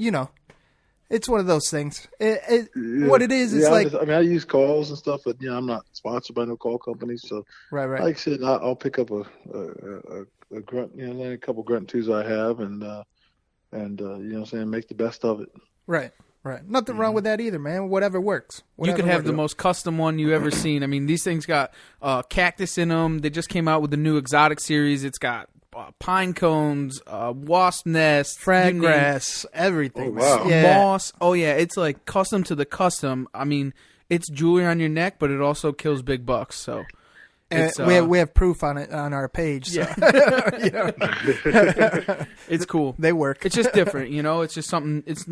it's one of those things. What it is, it's like... I use calls and stuff, but, I'm not sponsored by no call companies. So, right. Like I said, I'll pick up a grunt, a couple grunt twos I have, and make the best of it. Right. Nothing wrong with that either, man. Whatever works. You could have the most custom one you ever seen. I mean, these things got cactus in them. They just came out with the new exotic series. It's got pine cones, wasp nest, frag grass, everything. Oh, wow. Moss. Oh, yeah. It's like custom to the custom. I mean, it's jewelry on your neck, but it also kills big bucks. So And we have proof on it on our page. So. Yeah. You know? It's cool. They work. It's just different, you know. It's just something. It's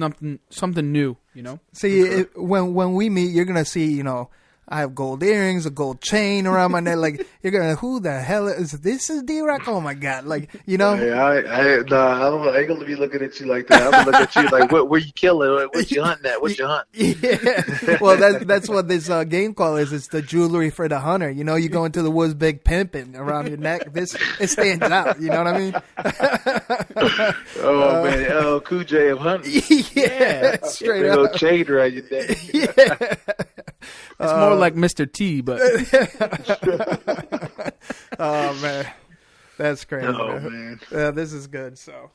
something new, you know. See, when we meet, you're gonna see, you know, I have gold earrings, a gold chain around my neck. Like, you're gonna, who the hell is this? Is D-Rock? Oh my God! Like, you know. Hey, I ain't gonna be looking at you like that. I'm gonna look at you like, what you killing? What you hunting at? What you hunting? Yeah. Well, that's what this game call is. It's the jewelry for the hunter. You know, you go into the woods, big pimping around your neck. It stands out. You know what I mean? Oh man, Cool J of hunting. Yeah, straight big up. old chain around your neck. Yeah. It's more like Mr. T, but. Oh man, that's crazy. Oh man, this is good. So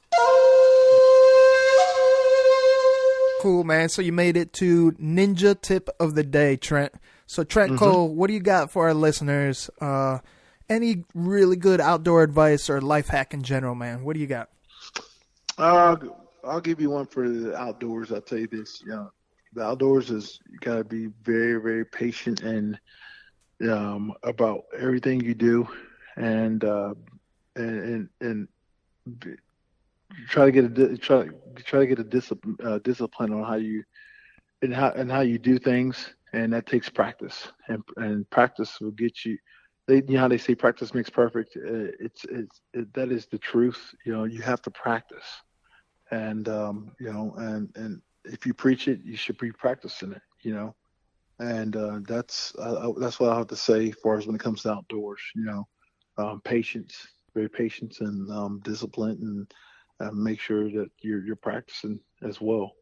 cool, man. So you made it to Ninja Tip of the Day, Trent. So Trent Cole, what do you got for our listeners? Any really good outdoor advice or life hack in general, man? What do you got? I'll give you one for the outdoors. I'll tell you this. You know, the outdoors is, you gotta be very, very patient and about everything you do, and try to get a discipline on how you do things, and that takes practice, and practice will get you. You know how they say practice makes perfect. That is the truth. You know, you have to practice, and you know, and if you preach it, you should be practicing it. You know, and that's what I have to say as far as when it comes to outdoors. You know, patience, very patience, and discipline, and make sure that you're practicing as well.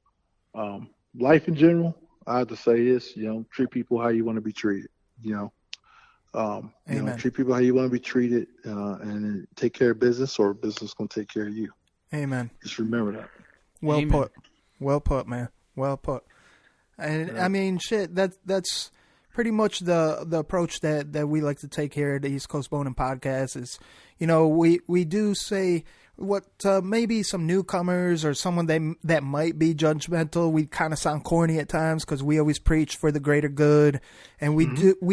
Life in general, I have to say this. You know, treat people how you want to be treated. You know. You know, treat people how you want to be treated, and take care of business, or business gonna take care of you. Amen. Just remember that. Well put. Well put, man. Well put. And I mean, shit, that's pretty much the approach that we like to take here at the East Coast Bowhunting Podcast. Is, you know, we do say what maybe some newcomers or someone that might be judgmental. We kind of sound corny at times because we always preach for the greater good, and we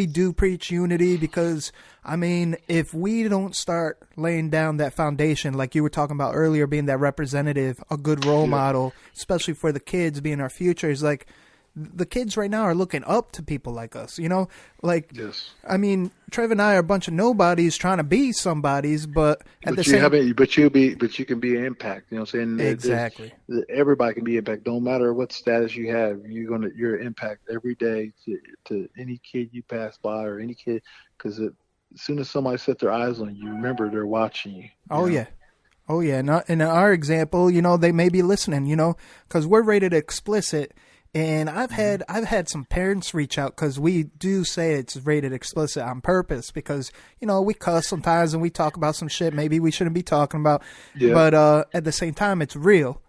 do preach unity, because I mean, if we don't start laying down that foundation, like you were talking about earlier, being that representative, a good role model, especially for the kids, being our future, is like. The kids right now are looking up to people like us, you know? Like, yes. I mean, Trev and I are a bunch of nobodies trying to be somebodies, but at the same time. But you can be an impact, you know what I'm saying? Exactly. Everybody can be impact. Don't matter what status you have, you're an impact every day to any kid you pass by, or any kid, because as soon as somebody set their eyes on you, remember they're watching you. Oh, yeah. Oh, yeah. In our example, you know, they may be listening, you know, because we're rated explicit. And I've had some parents reach out, because we do say it's rated explicit on purpose, because, you know, we cuss sometimes and we talk about some shit maybe we shouldn't be talking about. Yeah. But at the same time, it's real.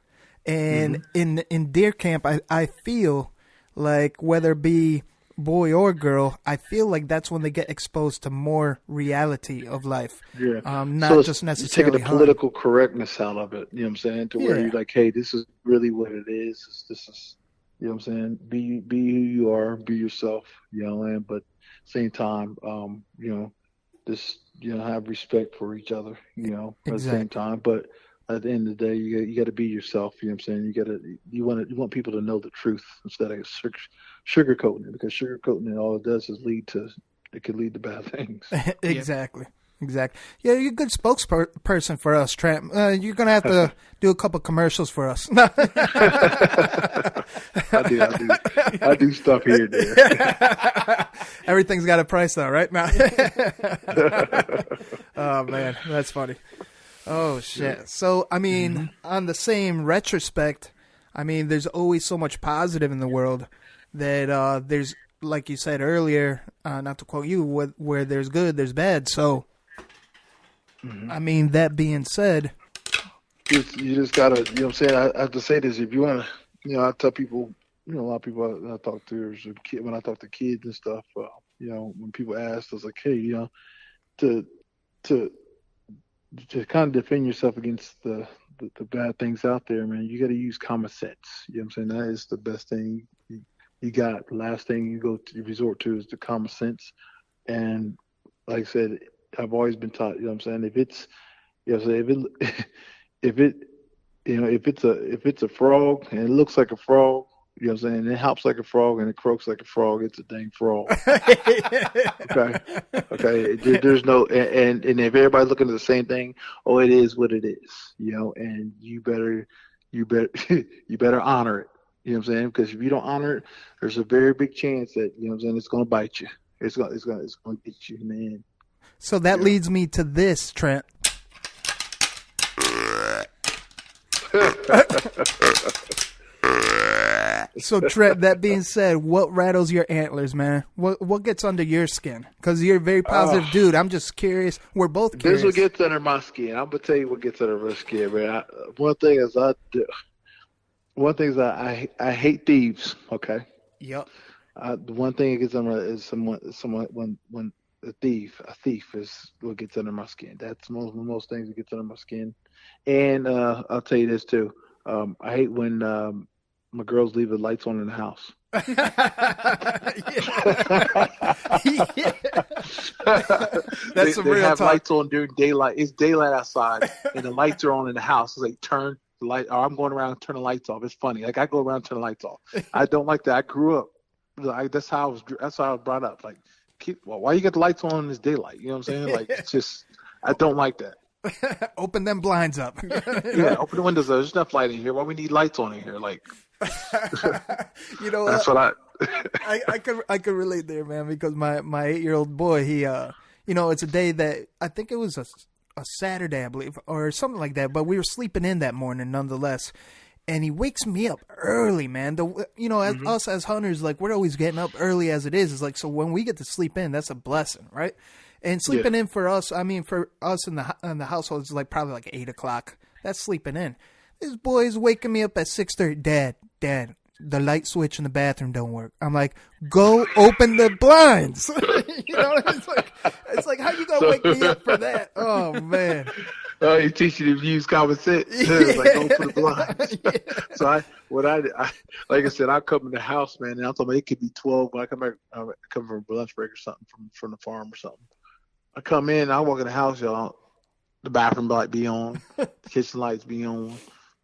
And in deer camp, I feel like, whether it be boy or girl, I feel like that's when they get exposed to more reality of life. Yeah. Not just necessarily taking the political correctness out of it, you know what I'm saying? To where you're like, hey, this is really what it is. This is, you know what I'm saying? Be who you are, be yourself, you know, and but same time, you know, just, you know, have respect for each other, you know, at the same time. But at the end of the day, you got to be yourself, you know what I'm saying? You want people to know the truth instead of sugarcoating it, because sugarcoating it, all it does is it could lead to bad things. Exactly. Exactly. Yeah, you're a good spokesperson for us, Trent. You're going to have to do a couple commercials for us. I do stuff here and there. Everything's got a price, though, right? Now. Oh, man, that's funny. Oh, shit. Yeah. So, I mean, on the same retrospect, I mean, there's always so much positive in the world that there's, like you said earlier, not to quote you, where there's good, there's bad. So, I mean, that being said, you just gotta, you know what I'm saying? I have to say this. If you want to, you know, I tell people, you know, a lot of people I talk to, when I talk to kids and stuff, you know, when people ask, I was like, hey, you know, to kind of defend yourself against the bad things out there, man, you got to use common sense. You know what I'm saying? That is the best thing you got. The last thing you resort to is the common sense. And like I said, I've always been taught. You know what I'm saying? If it's, you know, what I'm saying, if it, you know, if it's a frog and it looks like a frog, you know what I'm saying, and it hops like a frog and it croaks like a frog, it's a dang frog. Okay. There's no, and if everybody's looking at the same thing, oh, it is what it is, you know, and you better honor it. You know what I'm saying? Because if you don't honor it, there's a very big chance that, you know what I'm saying, it's going to bite you. It's going to get you, man. So that leads me to this, Trent. So Trent, that being said, what rattles your antlers, man? What gets under your skin? Because you're a very positive dude. I'm just curious. We're both curious. This what gets under my skin. I'm gonna tell you what gets under my skin, man. One thing is I hate thieves. Okay. Yep. The one thing that gets under is someone when a thief is what gets under my skin. That's most things that gets under my skin. And I'll tell you this too. I hate when my girls leave the lights on in the house. That's some real they have talk. lights on during daylight. It's daylight outside, and the lights are on in the house. It's like turn the light, or I'm going around and turn the lights off. It's funny. Like I go around and turn the lights off. I don't like that. I grew up. That's how I was brought up. Like, why you got the lights on in this daylight? You know what I'm saying? Like, it's just, I don't like that. Open them blinds up. Yeah, open the windows. There's enough light in here. Why we need lights on in here? Like, you know, that's what I could relate there, man, because my 8-year-old boy, he you know, it's a day that I think it was a Saturday, I believe, or something like that, but we were sleeping in that morning nonetheless. And he wakes me up early, man. You know, us as hunters, like, we're always getting up early as it is. It's like, so when we get to sleep in, that's a blessing, right? And sleeping in for us, I mean, for us in the household, it's like probably like 8 o'clock. That's sleeping in. This boy's waking me up at 6:30. Dad, the light switch in the bathroom don't work. I'm like, go open the blinds. You know, it's like, how you gonna wake me up for that? Oh man. Oh, you teach you to use common sense. It's like, open the blinds. Yeah. So I like I said, I come in the house, man, and I'm talking about it could be 12 when I come from a lunch break or something from the farm or something. I come in, I walk in the house, y'all. The bathroom light be on, the kitchen lights be on,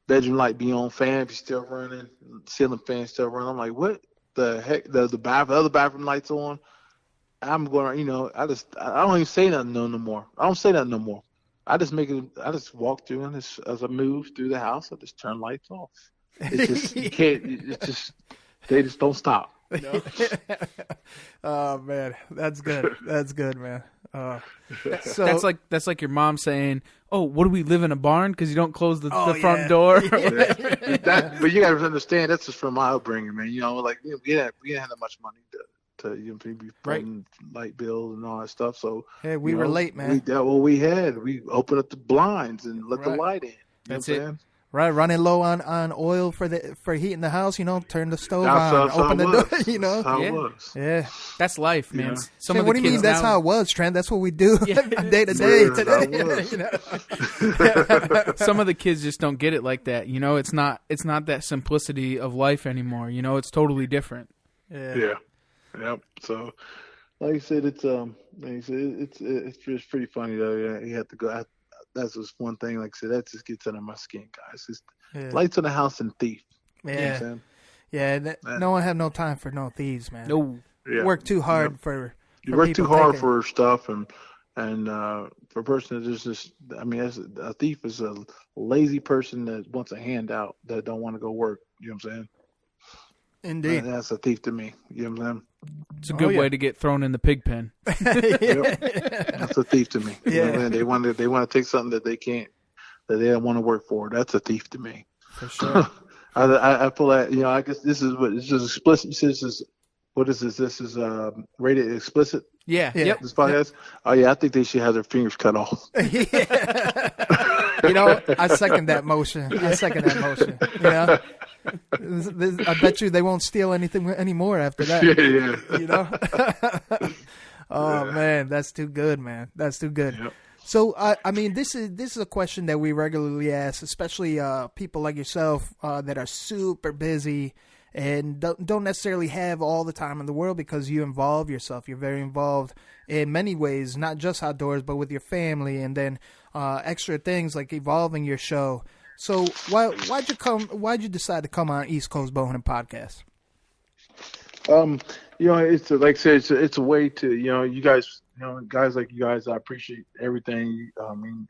bedroom light be on, fan be still running, ceiling fan still running. I'm like, what the heck? The other bathroom lights on. I'm going, you know, I don't even say nothing no more. I don't say nothing no more. I just walk through, and as I move through the house, I just turn lights off. It's just you can't. It's just they just don't stop. You know? Oh man, that's good. That's good, man. So that's like your mom saying, "Oh, what do we live in a barn? Because you don't close the front door." But you got to understand, that's just from my upbringing, man. You know, like we didn't have that much money to be paying light bills and all that stuff. So hey, we were late, man. We opened up the blinds and let the light in. That's it. Saying? Right, running low on oil for heating the house, you know, turn the stove on, open the door, you know. That's how it was. Yeah. That's life, man. Yeah. What do you mean that's how it was, Trent? That's what we do day to day today. You know? Some of the kids just don't get it like that. You know, it's not that simplicity of life anymore. You know, it's totally different. Yeah. Yep. So, like I said, it's just pretty funny though. Yeah, you have to go. That's just one thing. Like I said, that just gets under my skin, guys. Just lights on the house and thief. Yeah. You know no one have no time for no thieves, man. No. Yeah. Work too hard for you work too hard for stuff, and for a person that just I mean, a thief is a lazy person that wants a handout that don't want to go work. You know what I'm saying? Indeed. That's a thief to me. You know what I'm saying? It's a good way to get thrown in the pig pen. Yep. That's a thief to me. You know what I mean? They want to take something that they can't, that they don't want to work for. That's a thief to me. For sure. I feel that, you know, I guess this is what it's just explicit. This is what is this? This is rated explicit. Yeah. Yep. This podcast. Oh yeah, I think they should have their fingers cut off. You know, I second that motion. You know. I bet you they won't steal anything anymore after that. Yeah. You know. Oh man, that's too good, man. That's too good. Yep. So I mean, this is a question that we regularly ask, especially people like yourself that are super busy and don't necessarily have all the time in the world because you involve yourself. You're very involved in many ways, not just outdoors, but with your family, and then extra things like evolving your show. So why'd you decide to come on East Coast Bowhunting Podcast? It's like I said, it's a way to, you guys, guys like you guys, I appreciate everything.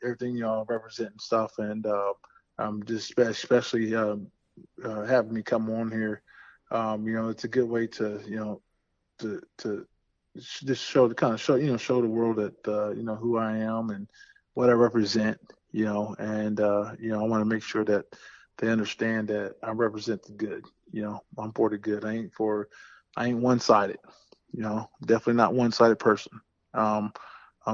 Everything y'all represent and stuff, and just especially having me come on here. It's a good way to, to just show the world that who I am and what I represent. And I want to make sure that they understand that I represent the good. I'm for the good. I ain't one-sided. Definitely not one-sided person. I'm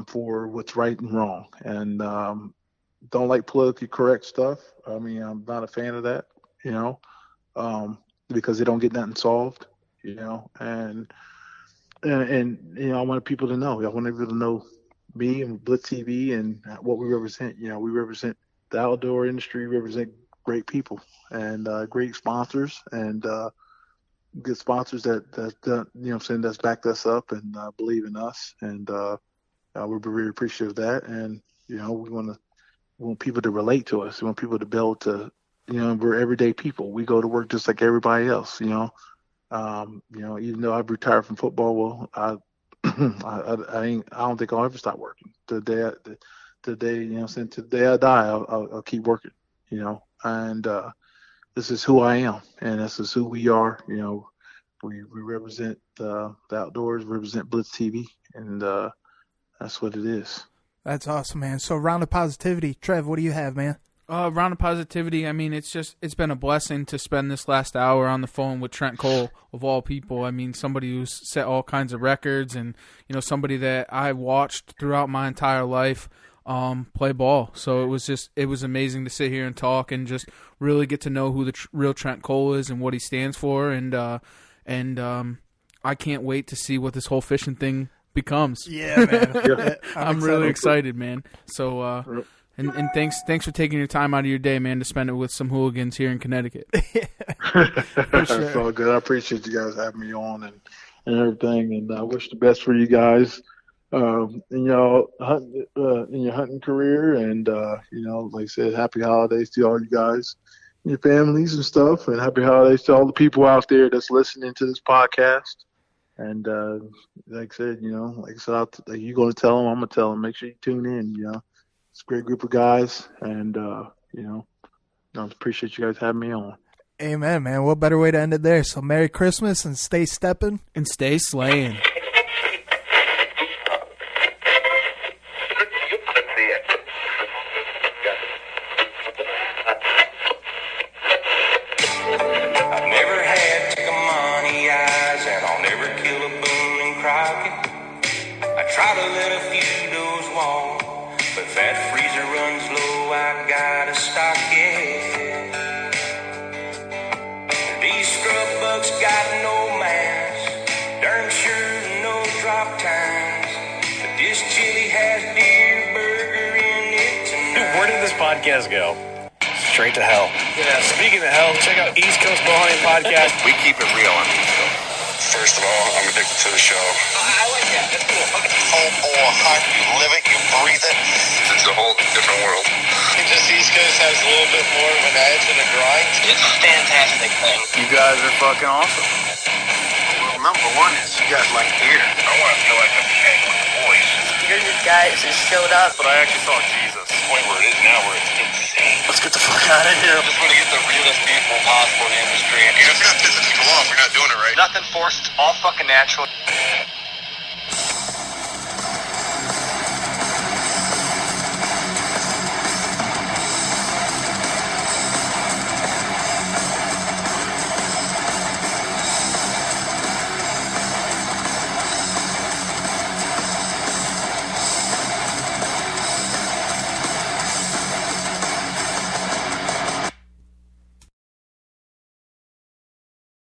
for what's right and wrong, and don't like politically correct stuff. I'm not a fan of that. Because they don't get nothing solved. And I want people to know. I want people to know me and BlitzTV and what we represent. We represent the outdoor industry. We represent great people and great sponsors and good sponsors that's backed us up and believe in us, and we're very appreciative of that. And we want people to relate to us. We want people to be able to, we're everyday people. We go to work just like everybody else. Even though I've retired from football, well, I don't think I'll ever stop working. The day I die, I'll keep working. And this is who I am, and this is who we are. We represent the outdoors, represent BlitzTV, and that's what it is. That's awesome, man. So, round of positivity, Trev, what do you have, man? Round of positivity. It's been a blessing to spend this last hour on the phone with Trent Cole, of all people. Somebody who's set all kinds of records, and somebody that I watched throughout my entire life play ball. So it was amazing to sit here and talk and just really get to know who the real Trent Cole is and what he stands for, and I can't wait to see what this whole fishing thing becomes. Yeah, man. I'm really excited, man. So. And thanks for taking your time out of your day, man, to spend it with some hooligans here in Connecticut. That's all good. I appreciate you guys having me on and everything, and I wish the best for you guys in your hunting career. And like I said, happy holidays to all you guys, and your families and stuff, and happy holidays to all the people out there that's listening to this podcast. And like I said, you're going to tell them, I'm going to tell them. Make sure you tune in. It's a great group of guys, and I appreciate you guys having me on. Amen, man. What better way to end it there? So Merry Christmas and stay stepping. And stay slaying. I've never had Tickamani eyes, and I'll never kill a Boone and Crockett. I try to let a few does walk. But that freezer runs low, I gotta stock it. These scrub bugs got no mask, darn sure no drop times. But this chili has deer burger in it tonight. Dude, where did this podcast go? Straight to hell. Yeah, speaking of hell, check out East Coast Bowhunting Podcast. We keep it real on East Coast. First of all, I'm addicted to the show. I like that. That's cool. Whole hunt, you live it, you breathe it. It's a whole different world. Just East Coast has a little bit more of an edge and a grind. It's a fantastic thing. You guys are fucking awesome. Well, number one is you guys like deer. I want to feel like I'm hanging with the boys. You're the guys that showed up. But I actually saw Jesus. The point where it is now where it's insane. Let's get the fuck out of here. I just want to get the realest people possible in the industry. You're just going to piss people off. You're not doing it right. Nothing forced. It's all fucking natural.